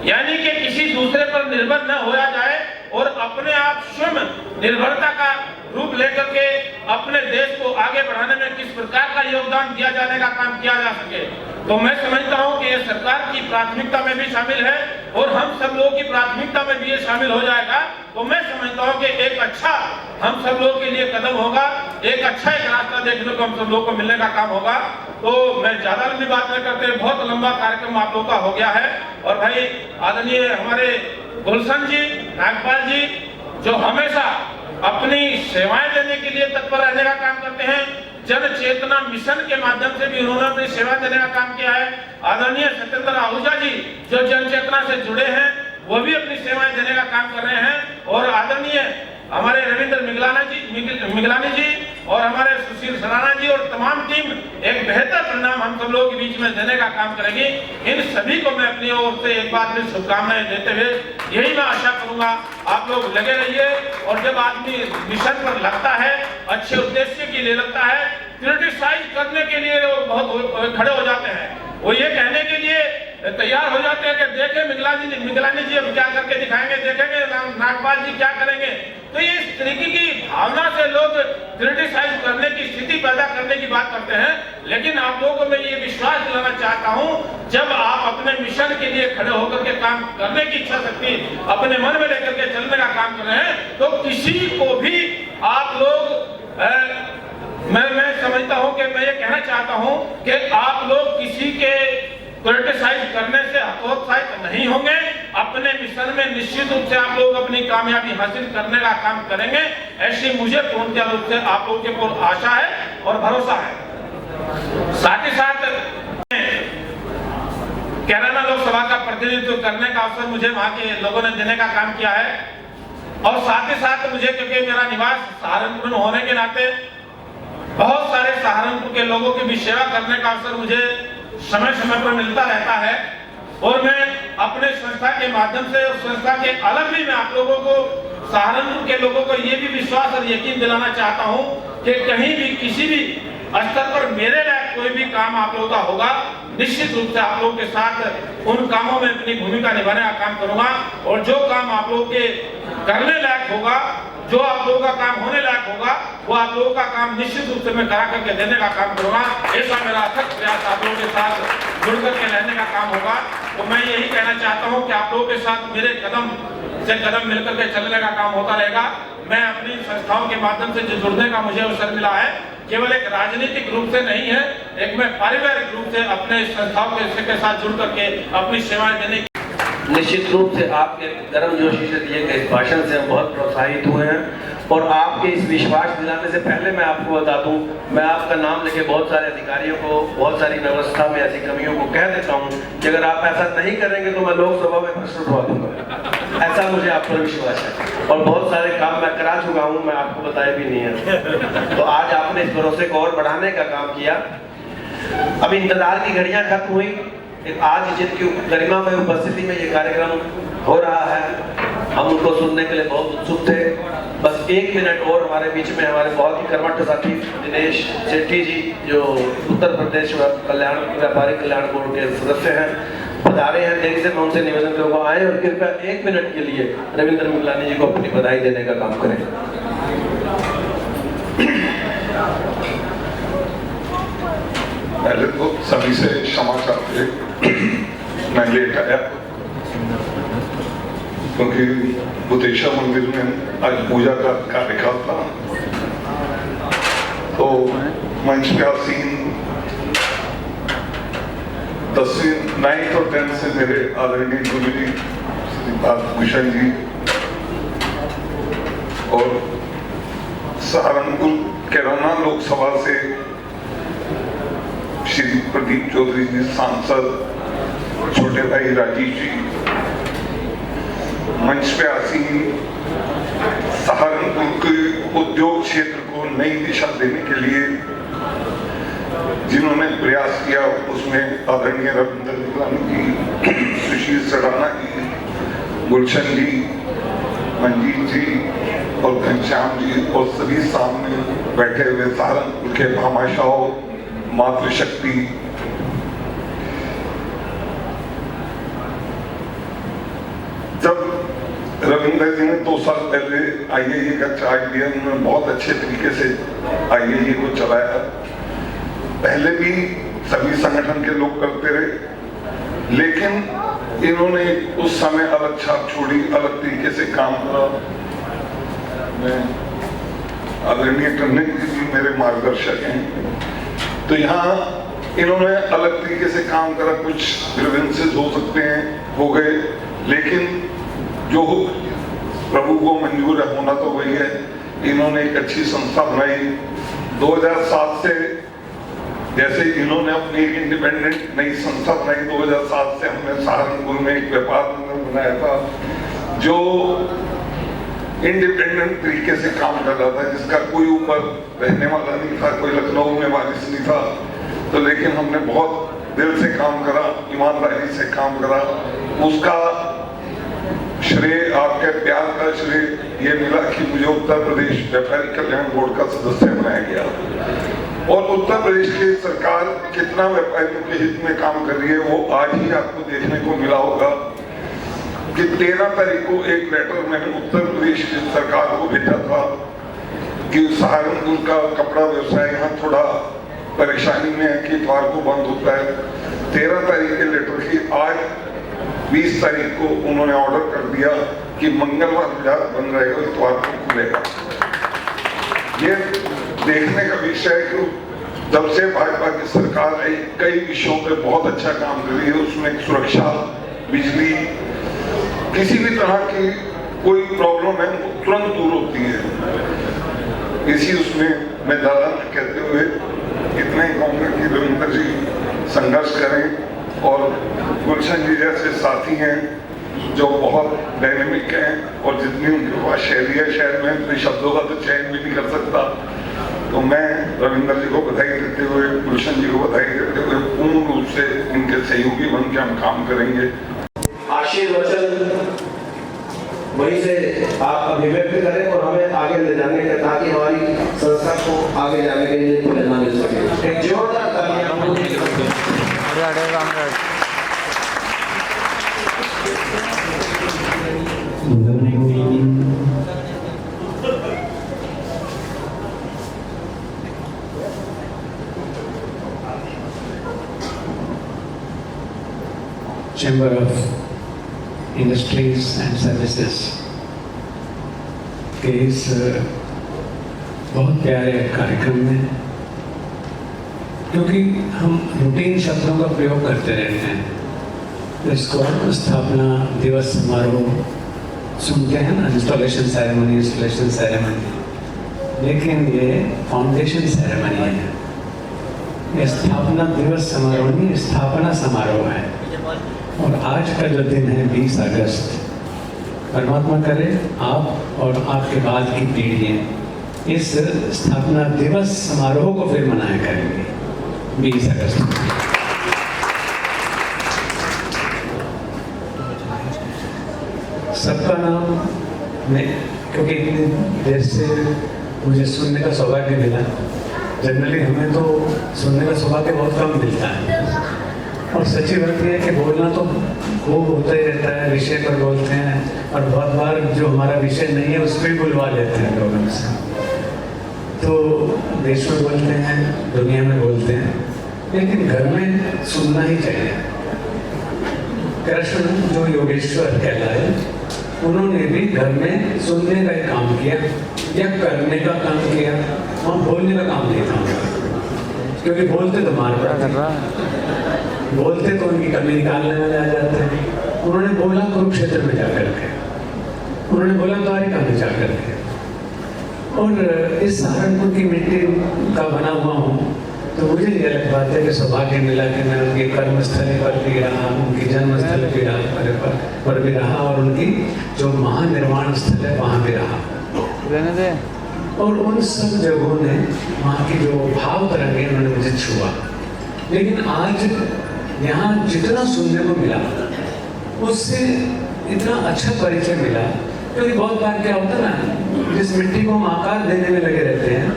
Speaker 4: यानी कि किसी दूसरे पर निर्भर न होया जाए और अपने आप स्वयं निर्भरता का रूप लेकर के अपने देश को आगे बढ़ाने में किस प्रकार का योगदान दिया जाने का काम किया जा सके। तो मैं समझता हूं कि ये सरकार की प्राथमिकता में भी शामिल है और हम सब लोगों की प्राथमिकता में भी ये शामिल हो जाएगा। तो मैं समझता हूं कि एक अच्छा हम सब लोगों के लिए कदम होगा, एक अच्छा एक रास्ता देखने को हम सब लोगों को मिलने का काम होगा। तो मैं ज्यादा लंबी बात नहीं करते, बहुत लंबा कार्यक्रम आप लोगों का हो गया है। और भाई आदरणीय हमारे गुलशन जी, नागपाल जी जो हमेशा अपनी सेवाएं देने के लिए तत्पर रहने का काम करते हैं, जन चेतना मिशन के माध्यम से भी उन्होंने अपनी सेवा देने का काम किया है। आदरणीय सत्येंद्र आहूजा जी जो जन चेतना से जुड़े हैं वो भी अपनी सेवाएं देने का काम कर रहे हैं। और आदरणीय हमारे रविंद्र मिगलानी जी और हमारे सुशील सराना जी और तमाम टीम एक बेहतर परिणाम हम सब लोगों के बीच में देने का काम करेंगे। इन सभी को मैं अपनी ओर से एक बार फिर शुभकामनाएं देते हुए यही मैं आशा करूंगा आप लोग लगे रहिए। और जब आदमी मिशन पर लगता है, अच्छे उद्देश्य के लिए लगता है, क्रिटिसाइज करने के लिए वो बहुत खड़े हो जाते हैं, वो ये कहने के लिए तैयार हो जाते हैं कि देखें मिगलानी जी अब क्या करके दिखाएंगे, देखेंगे नागपाल जी क्या करेंगे। तो ये इस तरीके की भावना से लोग क्रिटिसाइज करने की स्थिति पैदा करने की बात करते हैं। लेकिन आप लोगों को मैं ये विश्वास दिलाना चाहता हूं, जब आप अपने मिशन के लिए खड़े होकर के काम करने की इच्छा शक्ति अपने मन में लेकर के चलने का काम कर रहे हैं तो किसी को भी आप लोग मैं समझता हूं कि मैं ये कहना चाहता हूं कि आप लोग किसी के क्रिटिसाइज करने से हतोत्साहित नहीं होंगे। अपने मिशन में निश्चित रूप से आप लोग अपनी कामयाबी हासिल करने का काम करेंगे, ऐसी मुझे पूर्णतः रूप से आप लोगों के ऊपर आशा है और भरोसा है। साथ ही साथ कैराना लोकसभा का प्रतिनिधित्व करने का अवसर मुझे वहां के लोगों ने देने का काम किया है। और साथ ही साथ मुझे क्योंकि मेरा निवास सहारनपुर में होने के नाते बहुत सारे सहारनपुर के लोगों की भी सेवा करने का अवसर मुझे समय समय पर मिलता रहता है। और मैं अपने संस्था के माध्यम से और संस्था के अलग भी मैं आप लोगों को सहारनपुर के लोगों को ये भी विश्वास और यकीन दिलाना चाहता हूं कि कहीं भी किसी भी स्तर पर मेरे लायक कोई भी काम आप लोगों का होगा, निश्चित रूप से आप लोगों के साथ उन कामों में अपनी भूमिका निभाने का काम करूंगा। और जो काम आप लोगों के करने लायक होगा, जो आप लोगों का काम होने लायक होगा, वो आप लोगों का काम निश्चित रूप से मैं करा करके देने का काम करूंगा। ऐसा मेरा अथक प्रयास आप लोगों के साथ जुड़ करके रहने का काम होगा। तो मैं यही कहना चाहता हूं कि आप लोगों के साथ मेरे कदम से कदम मिलकर के चलने का काम होता रहेगा। मैं अपनी संस्थाओं के माध्यम से जो जुड़ने का मुझे अवसर मिला है, केवल एक राजनीतिक रूप से नहीं है, एक मैं पारिवारिक रूप से अपने संस्थाओं के साथ जुड़ करके अपनी सेवाएं देने की।
Speaker 3: निश्चित रूप से आपके गर्मजोशी से दिए गए भाषण से हम बहुत प्रोत्साहित हुए हैं। और आपके इस विश्वास दिलाने से पहले मैं आपको बता दूं, मैं आपका नाम लेके बहुत सारे अधिकारियों को, बहुत सारी व्यवस्था में ऐसी कमियों को कह देता हूं कि अगर आप ऐसा नहीं करेंगे तो मैं लोकसभा में प्रश्न उठवा दूंगा। ऐसा मुझे आप पर विश्वास है और बहुत सारे काम मैं करा चुका हूँ, मैं आपको बताया भी नहीं है। तो आज आपने इस भरोसे को और बढ़ाने का काम किया। अब इंतजार की घड़ियां खत्म हुई। आज जिनकी गरिमा में उपस्थिति में ये कार्यक्रम हो रहा है, हम उनको सुनने के लिए बहुत उत्सुक थे। बस 1 मिनट और हमारे बीच में हमारे बहुत ही कर्मठ साथी दिनेश शेट्टी जी जो उत्तर प्रदेश व्यापारी कल्याण बोर्ड के सदस्य हैं पधारे हैं। देरी से मैं उनसे निवेदन करूँगा आए और कृपया 1 मिनट के लिए रविंद्र मिगलानी जी को अपनी बधाई देने का काम करें।
Speaker 12: पहले तो सभी से क्षमा चाहते मैं लेट आया क्योंकि बुतेश्वर मंदिर में आज पूजा का कार्यक्रम था, तो मंच पे आसीन 10वीं 9th और 10th से मेरे आदरणीय गुरु जी भूषण जी और सहारनपुर कैराना लोकसभा से श्री प्रदीप चौधरी जी सांसद, छोटे भाई राजीव जी, मंच पे आसीन सहारनपुर के उद्योग क्षेत्र को नई दिशा देने के लिए जिन्होंने प्रयास किया, उसमें आदरणीय रविंद्र मिगलानी जी, सुशील सराना जी, गुलशन जी, मंजीत जी और घनश्याम जी और सभी सामने बैठे हुए सहारनपुर के भामाशाह, मातृशक्ति, जब रविंद्र जी ने 2 साल पहले IIA का चार्ज दिया, उन्होंने बहुत अच्छे तरीके से IIA को चलाया। पहले भी सभी संगठन के लोग करते रहे, लेकिन इन्होंने उस समय अलग छाप छोड़ी, अलग तरीके से काम करा। मैं आदरणीय टंडन जी मेरे मार्गदर्शक हैं, तो यहाँ इन्होंने अलग तरीके से काम करा। कुछ ग्रीवेंसेस हो सकते हैं, हो गए, लेकिन जो प्रभु को मंजूर है होना तो वही है। इन्होंने एक अच्छी संस्था बनाई 2007 से, जैसे इन्होंने अपनी एक इंडिपेंडेंट नई संस्था बनाई 2007 से। हमने सहारनपुर में एक व्यापार मंडल बनाया था जो इंडिपेंडेंट तरीके से काम कर रहा था, जिसका कोई ऊपर रहने वाला नहीं था, कोई लखनऊ में वारिस नहीं था। तो लेकिन हमने बहुत दिल से काम करा, ईमानदारी से काम करा। उसका श्रेय, आपके प्यार का श्रेय ये मिला कि मुझे उत्तर प्रदेश व्यापारी कल्याण बोर्ड का सदस्य बनाया गया। और उत्तर प्रदेश की सरकार कितना व्यापारियों के हित में काम कर रही है वो आज ही आपको देखने को मिला होगा कि 13 तारीख को एक लेटर मैंने उत्तर प्रदेश की सरकार को भेजा था कि सहारनपुर का कपड़ा व्यवसाय यहाँ थोड़ा परेशानी में है कि इतवार को बंद होता है। 13 तारीख के लेटर की आज 20 तारीख को उन्होंने ऑर्डर कर दिया कि मंगलवार बाजार बंद रहेगा, इतवार को खुलेगा। ये देखने का विषय है कि जब से भाजपा की सरकार आई कई विषयों पे बहुत अच्छा काम कर रही है। उसमें सुरक्षा, बिजली, किसी भी तरह की कोई प्रॉब्लम है वो तुरंत दूर होती है। इसी उसमें मैं दादा कहते हुए इतना ही कहूँगा कि रविंद्र जी संघर्ष करें और गुलशन जी जैसे साथी हैं जो बहुत डायनेमिक हैं और जितनी उनके पास शैली है, शहर में अपने शब्दों का तो चयन भी नहीं कर सकता। तो मैं रविंद्र जी को बधाई देते हुए, गुलशन जी को बधाई देते हुए पूर्ण रूप से इनके सहयोगी बन के हम काम करेंगे।
Speaker 3: आशीर्वचन वहीं से आप अभिव्यक्त करें और हमें आगे ले जाने का, ताकि हमारी संस्था को आगे जाने के लिए प्रेरणा मिल सके। एक जोरदार तालियां।
Speaker 13: Chamber of Industries and Services के इस बहुत प्यारे कार्यक्रम में, क्योंकि हम रूटीन शब्दों का प्रयोग करते रहते हैं, इसको स्थापना दिवस समारोह सुनते हैं ना, इंस्टॉलेशन सेरेमनी, लेकिन ये फाउंडेशन सेरेमनी है। ये स्थापना दिवस समारोह नहीं, स्थापना समारोह है। और आज का जो दिन है 20 अगस्त, परमात्मा करे आप और आपके बाद की पीढ़ियाँ इस स्थापना दिवस समारोह को फिर मनाया करेंगे 20 अगस्त को। सबका नाम मैं, क्योंकि इतनी देर से मुझे सुनने का सौभाग्य मिला। जनरली हमें तो सुनने का सौभाग्य बहुत कम मिलता है, और सच्ची बात यह है कि बोलना तो खूब होता ही रहता है, विषय पर बोलते हैं, और बहुत बार जो हमारा विषय नहीं है उस पर भी बुलवा लेते हैं लोगों से। तो देश में बोलते हैं, दुनिया में बोलते हैं, लेकिन घर में सुनना ही चाहिए। कृष्ण जो योगेश्वर कहलाए, उन्होंने भी घर में सुनने का काम किया या करने का काम किया, वहाँ बोलने का काम नहीं था उनका। क्योंकि बोलते तो मार पड़ता, बोलते तो उनकी कमी निकालने वाले आ जाते हैं। उन्होंने बोला कुरुक्षेत्र में जाकर के, उन्होंने बोला द्वारिका में जाकर के। और इस सहारनपुर की मिट्टी का बना हुआ हूँ, तो मुझे ये अलग बात है कि सौभाग्य मिला कि मैं उनके कर्मस्थल पर भी रहा, उनकी जन्मस्थल पर भी रहा, और उनकी जो महानिर्वाण स्थल है वहाँ भी रहा। और उन सब जगहों ने वहाँ की जो भाव तरंगे उन्होंने मुझे छुआ। लेकिन आज यहाँ जितना सुनने को मिला, उससे इतना अच्छा परिचय मिला। क्योंकि बहुत बार क्या होता है ना, जिस मिट्टी को हम आकार देने में लगे रहते हैं,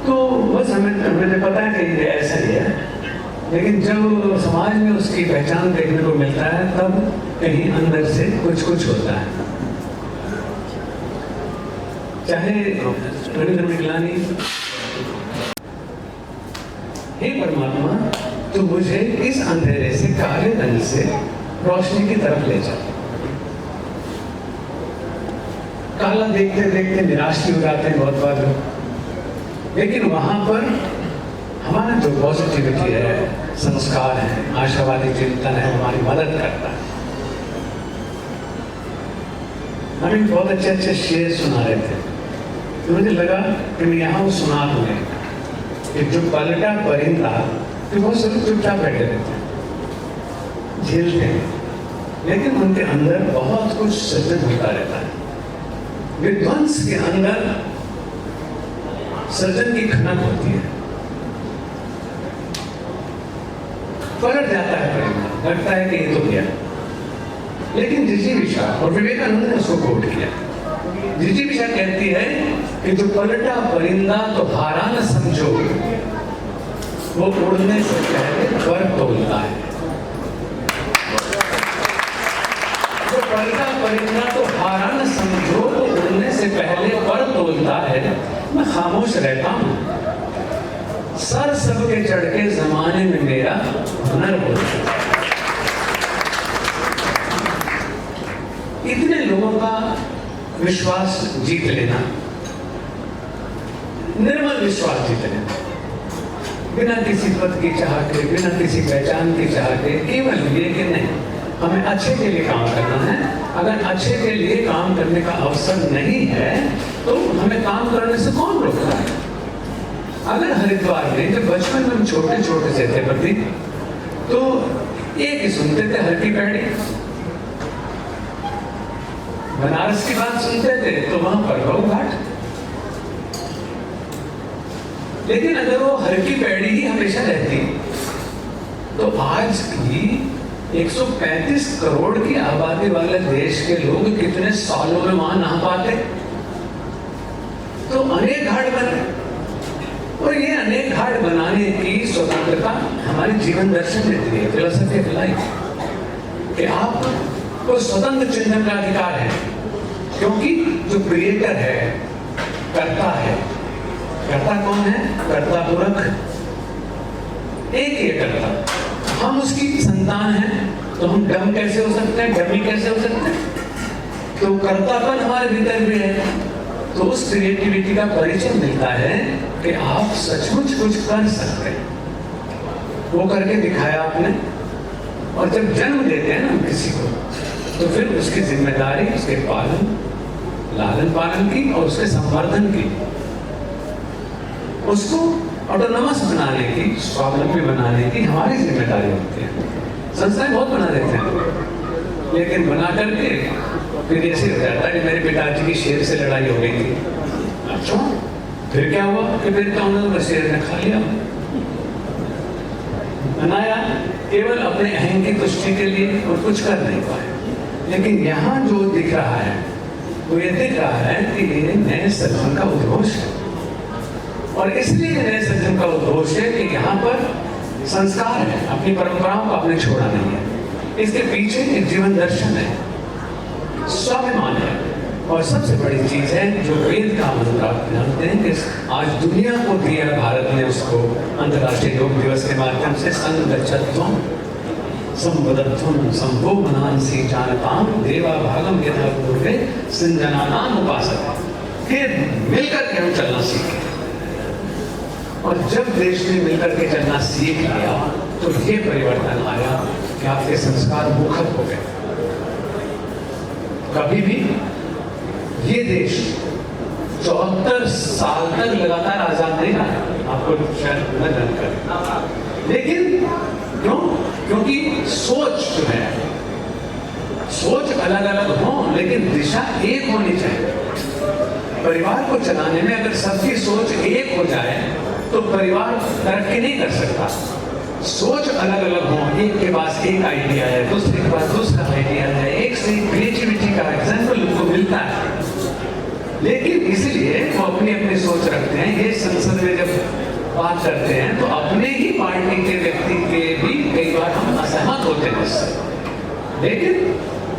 Speaker 13: तो बस हमें पता है कि ये ऐसा ही है, लेकिन जब समाज में उसकी पहचान देखने को मिलता है, तब कहीं अंदर से कुछ कुछ होता है। चाहे रविंद्र मिगलानी, हे परमात्मा, तो मुझे इस अंधेरे से, काले रंग से रोशनी की तरफ ले जा। काला देखते देखते निराश भी हो जाते हैं बहुत बार लोग, लेकिन वहां पर हमारा जो पॉजिटिविटी है, संस्कार है, आशावादी चिंतन है, हमारी मदद करता है। हमें बहुत अच्छे अच्छे शेर सुना रहे थे, तो मुझे लगा कि मैं यहाँ सुना दूंगा कि जो पलटा परिंदा, तो बहुत सारे चुपचाप बैठे रहते हैं, झेलते हैं, लेकिन उनके अंदर बहुत कुछ सृजन होता रहता है। विध्वंस के अंदर सृजन की खनक होती है। पलट जाता है परिंदा, लगता है कि ये तो गया, लेकिन जिजीविषा और विवेकानंद ने उसको कोट किया। जिजीविषा कहती है कि जो पलटा परिंदा तो हारा न समझो, वो उड़ने से पहले पर तोलता है। जो पलटा परिंदा तो हारा न समझो, वो उड़ने से पहले पर तोलता है। मैं खामोश रहता हूं, सर सबके चढ़ के जमाने में मेरा हुनर होता। इतने लोगों का विश्वास जीत लेना, निर्मल विश्वास जीत लेना, बिना किसी पद की चाह के, बिना किसी पहचान की चाह के, केवल ये कि नहीं, हमें अच्छे के लिए काम करना है। अगर अच्छे के लिए काम करने का अवसर नहीं है, तो हमें काम करने से कौन रोकता है? अगर हरिद्वार में जब बचपन में हम छोटे छोटे से थे प्रति, तो एक ही सुनते थे, हर की पैड़ी। बनारस की बात सुनते थे तो वहां पर घाट। लेकिन अगर वो हर की पैड़ी ही हमेशा रहती, तो आज की 135 करोड़ की आबादी वाले देश के लोग कितने सालों में वहां नहा पाते? तो अनेक घाट बने, और ये अनेक घाट बनाने की स्वतंत्रता हमारी जीवन दर्शन देती है, फिलोसफी ऑफ लाइफ, कि आपको स्वतंत्र चिंतन का अधिकार है। क्योंकि जो क्रिएटर है, कर्ता है, कर्ता कौन है? कर्ता पूरक, एक ही कर्ता। हम उसकी संतान हैं, तो हम डम कैसे हो सकते हैं, डमी कैसे हो सकते हैं? तो कर्तापन हमारे भीतर भी है। तो उस क्रिएटिविटी का परिचय मिलता है कि आप सचमुच कुछ कर सकते हैं। वो करके दिखाया आपने। और जब जन्म देते हैं ना किसी को, तो फिर उसकी जिम्मेदारी उसके पालन, लालन पालन की और उसके संवर्धन की, उसको ऑटोनोमस बनाने की, स्वावलंबी बनाने की हमारी जिम्मेदारी होती है। संस्थाएं बहुत बना देते हैं, लेकिन बना करके फिर ऐसे हो जाता है कि मेरे पिताजी की शेर से लड़ाई हो गई थी। अच्छा, फिर क्या हुआ? कि फिर क्या उन्होंने शेर ने खा लिया, बनाया केवल अपने अहम की तुष्टि के लिए, और कुछ कर नहीं पाए। लेकिन यहाँ जो दिख रहा है, वो ये दिख रहा है कि ये नए सृजन का उद्घोष है। और इसलिए नए सृजन का उद्घोष है कि यहाँ पर संस्कार है, अपनी परंपराओं को आपने छोड़ा नहीं है। इसके पीछे एक जीवन दर्शन है, स्वाभिमान है, और सबसे बड़ी चीज है जो वेद का मंत्र आप जानते हैं कि आज दुनिया को दिया भारत ने उसको अंतर्राष्ट्रीय योग दिवस के माध्यम से संगच्छत्वम संवदत्वम संभो मनांसी जानताम देवा भागम यथा पूर्वे संजनानाम उपासक के मिलकर के हम चलना सीखे। और जब देश ने मिलकर के चलना सीख लिया तो ये परिवर्तन आया कि आपके संस्कार मुखर हो गए। कभी भी ये देश 74 साल तक लगातार आजाद नहीं रहा, आपको शायद न जानकारी, लेकिन क्यों? क्योंकि सोच जो है, सोच अलग अलग हो लेकिन दिशा एक होनी चाहिए। परिवार को चलाने में अगर सबकी सोच एक हो जाए तो परिवार तरक्की नहीं कर सकता। सोच अलग अलग हो, एक के पास एक आइडिया है, दूसरे के पास दूसरा आइडिया है, एक से क्रिएटिविटी का एग्जाम्पल उनको मिलता है, लेकिन इसलिए वो अपनी अपनी सोच रखते हैं। ये संसद में जब बात करते हैं तो अपने ही पार्टी के व्यक्ति के भी कई बार हम असहमत होते हैं उससे, लेकिन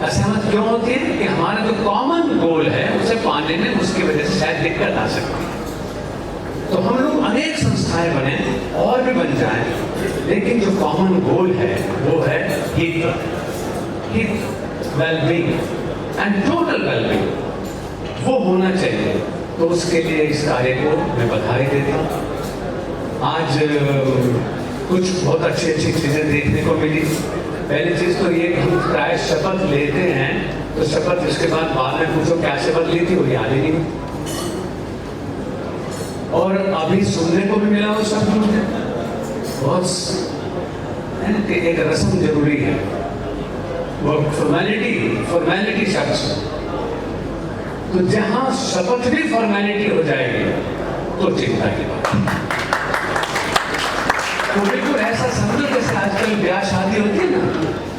Speaker 13: असहमत क्यों होती है कि हमारा जो कॉमन गोल है उसे पाने में उसकी वजह से शायद दिक्कत आ सकती है। तो हम लोग अनेक संस्थाएं बने और भी बन जाएं, लेकिन जो कॉमन गोल है वो है हित वेलबींग एंड टोटल वेलबींग, वो होना चाहिए। तो उसके लिए इस कार्य को मैं बधाई देता हूँ। आज कुछ बहुत अच्छी अच्छी चीजें देखने को मिली। पहली चीज तो ये कि हम प्राय शपथ लेते हैं तो शपथ इसके बाद में पूछो क्या शपथ ली थी, वो याद ही नहीं। और अभी सुनने को भी मिला वो शब्द मुझे बहुत कि एक रस्म जरूरी है, वो फॉर्मेलिटी शब्द। तो जहां शपथ भी फॉर्मेलिटी हो जाएगी तो चिंता की बात है। तो बिल्कुल ऐसा समझो जैसे आजकल ब्याह शादी होती है ना,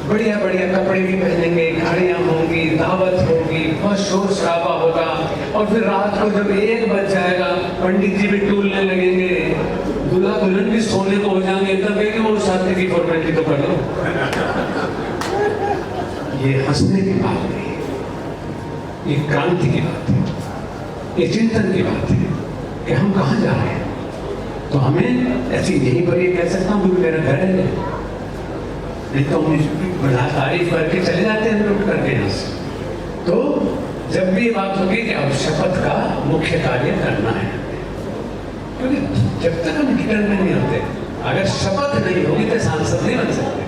Speaker 13: बढ़िया बढ़िया कपड़े भी पहनेंगे, गाड़ियां होंगी, दावत होगी, बहुत शोर शराबा होगा, और फिर रात को जब 1 बज जाएगा पंडित जी भी टूलने लगेंगे, दूल्हा दुल्हन भी सोने को हो जाएंगे, तब कहेंगे वो शादी की फॉर्मेलिटी तो कर लो। ये हंसने की बात नहीं है, ये क्रांति की बात है, ये चिंतन की बात है कि हम कहाँ जा रहे हैं। तो हमें ऐसी यहीं पर ये कह सकता हूँ कि मेरा घर है, नहीं तो हम बड़ा तारीफ करके चले जाते हैं लुट करके यहाँ से। तो जब भी ये बात होगी कि अब शपथ का मुख्य कार्य करना है, क्योंकि जब तक हम गिटर में नहीं होते, अगर शपथ नहीं होगी तो सांसद नहीं बन सकते,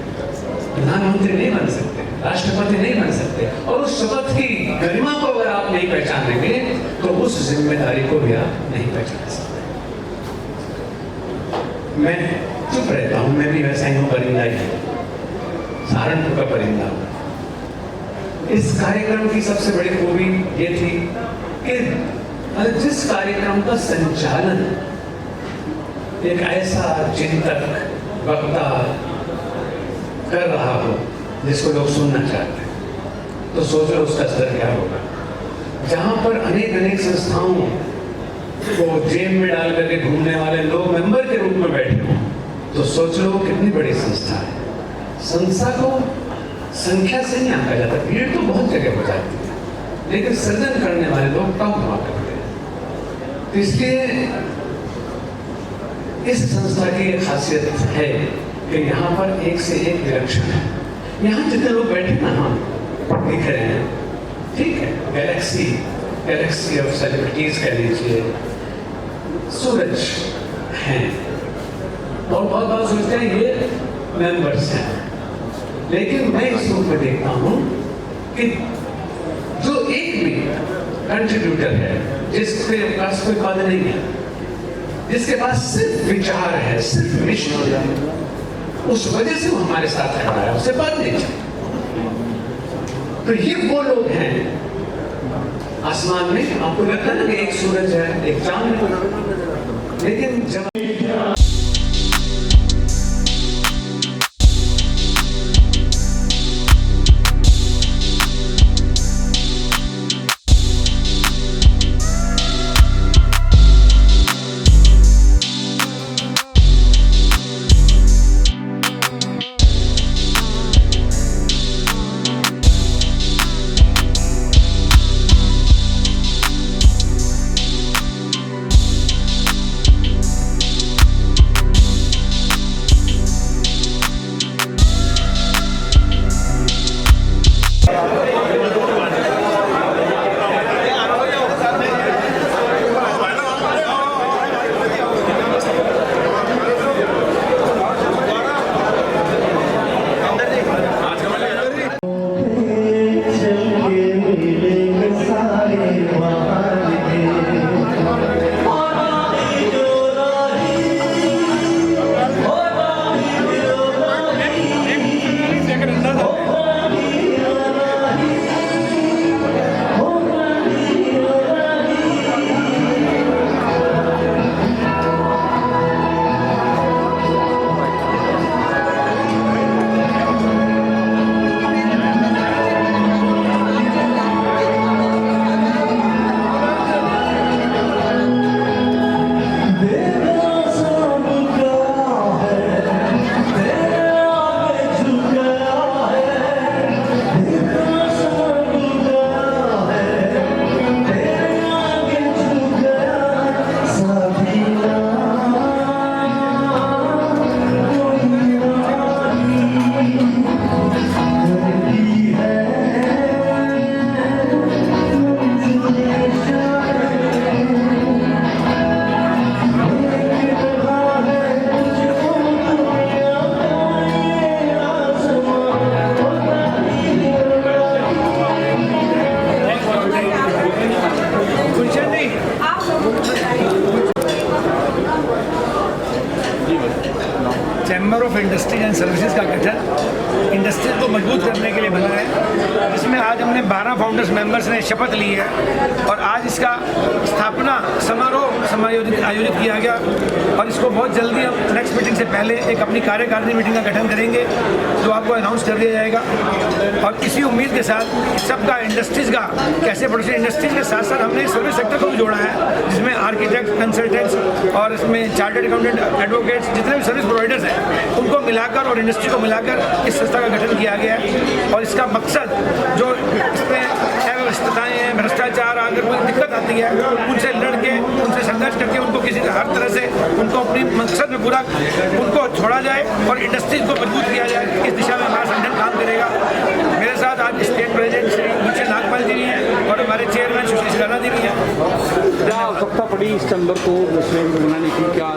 Speaker 13: प्रधानमंत्री नहीं बन सकते, राष्ट्रपति नहीं बन सकते। और उस शपथ की गरिमा को अगर आप नहीं पहचानेंगे तो उस जिम्मेदारी को भी आप नहीं पहचान सकते। मैं चुप रहता हूं, मैं भी वैसा ही हूं, परिंदा ही, सहारनपुर का परिंदा। इस कार्यक्रम की सबसे बड़ी खूबी ये थी कि जिस कार्यक्रम का संचालन एक ऐसा चिंतक वक्ता कर रहा हो जिसको लोग सुनना चाहते हैं, तो सोचो उसका स्तर क्या होगा। जहां पर अनेक संस्थाओं को जेब में डाल करके घूमने वाले लोग मेंबर के रूप में बैठे हों, तो सोच लो कितनी बड़ी संस्था है। संस्था को संख्या से नहीं आंका जाता, भीड़ तो बहुत जगह हो जाती है, लेकिन सृजन करने वाले लोग कम हुआ करते हैं। तो इसलिए इस संस्था की एक खासियत है कि यहाँ पर एक से एक विलक्षण है। यहाँ जितने लोग बैठे ना, हम दिख रहे हैं, ठीक है, गैलेक्सी ऑफ सेलिब्रिटीज कह लीजिए, सूरज हैं, और बहुत बार सोचते हैं ये मेंबर्स हैं, लेकिन मैं इस रूप में देखता हूँ कि जो एक भी कंट्रीब्यूटर है, जिसके पास कोई पद नहीं है, जिसके पास सिर्फ विचार है, सिर्फ मिशन है, उस वजह से वो हमारे साथ खड़ा है, उसे पद नहीं चाहिए। तो ये वो लोग हैं आसमान में, आपको लगता है ना कि एक सूरज है, एक चांद है, लेकिन जब
Speaker 5: ऑफ इंडस्ट्रीज एंड सर्विसेज का गठन इंडस्ट्रीज को मजबूत करने के लिए बना है, जिसमें आज हमने 12 फाउंडर्स मेंबर्स ने शपथ ली है और आज इसका स्थापना समारोह आयोजित किया गया और इसको बहुत जल्दी हम नेक्स्ट मीटिंग से पहले एक अपनी कार्यकारिणी मीटिंग का गठन करेंगे जो आपको अनाउंस कर दिया जाएगा। और इसी उम्मीद के साथ सबका इंडस्ट्रीज़ का कैसे प्रोडक्शन इंडस्ट्रीज के साथ साथ हमने सर्विस सेक्टर को भी जोड़ा है, जिसमें आर्किटेक्ट, कंसल्टेंट्स और इसमें चार्टर्ड अकाउंटेंट, एडवोकेट्स, जितने भी सर्विस प्रोवाइडर्स हैं उनको मिलाकर और इंडस्ट्री को मिलाकर इस संस्था का गठन किया गया है। और इसका मकसद जो इसमें अव्यवस्थाएँ हैं, भ्रष्टाचार, अगर कोई दिक्कत आती है उनसे लड़के, उनसे संघर्ष करके उनको किसी हर तरह से उनको अपनी मकसद में पूरा उनको छोड़ा जाए और इंडस्ट्रीज को मजबूत किया जाए, इस दिशा में हमारा संगठन काम करेगा। मेरे साथ आज स्टेट प्रेसिडेंट श्री मुझे नागपाल जी भी हैं और हमारे चेयरमैन सुशील राणा जी भी हैं।
Speaker 8: क्या आवश्यकता पड़ी इस चैम्बर को बनाने की, क्या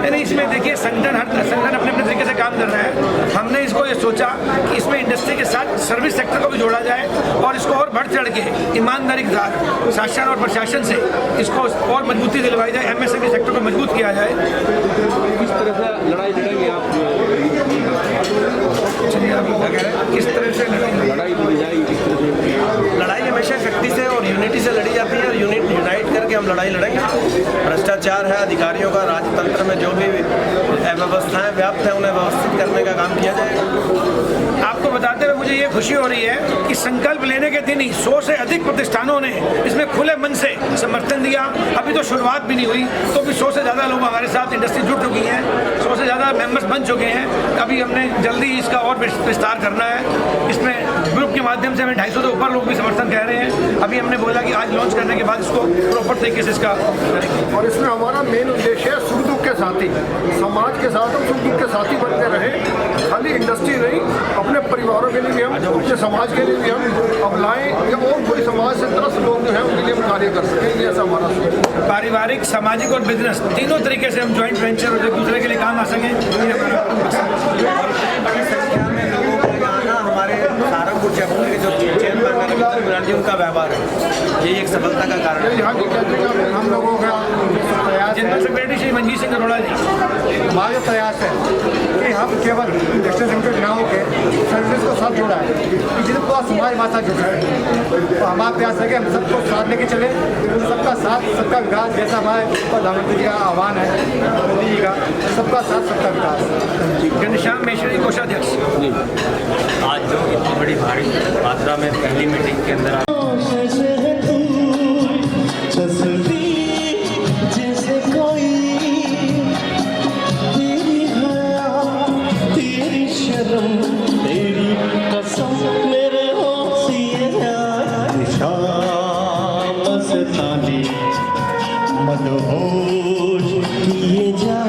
Speaker 5: नहीं, इसमें देखिए संगठन अपने अपने तरीके से काम कर रहा है। हमने इसको ये सोचा कि इसमें इंडस्ट्री के साथ सर्विस सेक्टर को भी जोड़ा जाए और इसको और बढ़ चढ़ के ईमानदारी के साथ शासन और प्रशासन से इसको और मजबूती दिलवाई जाए, एमएसएमई सेक्टर को मजबूत किया जाए।
Speaker 8: किस तरह से लड़ाई लड़ेंगे आप?
Speaker 5: चलिए आप क्या कह रहे हैं, किस तरह से
Speaker 8: लड़ाई लड़ी जाएगी? किस तरह से?
Speaker 3: लड़ाई हमेशा शक्ति से और यूनिटी से लड़ी जाती है और यूनाइट करके हम लड़ाई लड़ेंगे। भ्रष्टाचार है, अधिकारियों का राजतंत्र में जो भी अव्यवस्थाएं व्याप्त हैं उन्हें व्यवस्थित करने का काम किया जाएगा।
Speaker 5: आपको बताते हुए मुझे ये खुशी हो रही है कि संकल्प लेने के दिन ही 100 से अधिक प्रतिष्ठानों ने इसमें खुले मन से समर्थन दिया। अभी तो शुरुआत भी नहीं हुई तो भी 100 से ज़्यादा लोग हमारे साथ इंडस्ट्री जुड़ चुकी हैं, 100 से ज़्यादा मेंबर्स बन चुके हैं। अभी हमने जल्दी इसका और विस्तार करना है। इसमें ग्रुप के माध्यम से हमें 250 से ऊपर लोग भी समर्थन कह रहे हैं। अभी हमने बोला कि आज लॉन्च करने के बाद इसको प्रॉपर तरीके से इसका करेंगे।
Speaker 2: और इसमें हमारा मेन उद्देश्य है सुख दुख के साथी, समाज के साथ हम सुख दुख के साथी बनते रहे। खाली इंडस्ट्री नहीं, अपने परिवारों के लिए भी हम, अपने समाज के लिए भी हम अब लाएँ या और कोई समाज से त्रस्त लोग जो हैं उनके लिए हम कार्य कर सकें। ये ऐसा हमारा
Speaker 5: पारिवारिक, सामाजिक और बिजनेस तीनों तरीके से हम ज्वाइंट वेंचर और एक दूसरे के लिए काम आ सकें, ये हमारा
Speaker 3: बड़ी संख्या में लोगों का आना हमारे सहारनपुर चैप्टर के जो चेयरमैन हैं रविंद्र मिगलानी उनका व्यवहार है, ये एक सफलता का कारण है।
Speaker 2: यहाँ की क्या हम लोगों का
Speaker 5: जनरल सेक्रेटरी श्री मंजीत सिंह अरोड़ा जी,
Speaker 2: हमारा प्रयास है कि हम केवल इंडस्ट्रियल सेक्टर ना होकर सर्विस को साथ जोड़ा है, जिनको समाज भाषा जुड़ा है। तो हमारा प्रयास है कि हम सबको साथ लेके चले, सबका साथ सबका विकास, जैसा हमारे प्रधानमंत्री जी का आह्वान है, मोदी जी का, सबका साथ सबका विकास।
Speaker 5: घनश्याम मिश्री कोषाध्यक्ष।
Speaker 8: आज जो इतनी बड़ी भारी मात्रा में पहली मीटिंग के अंदर
Speaker 14: जैसे कोई तेरी हया, तेरी शर्म, तेरी कसम मेरे होशिए शाम से ताली मदहोश किए जा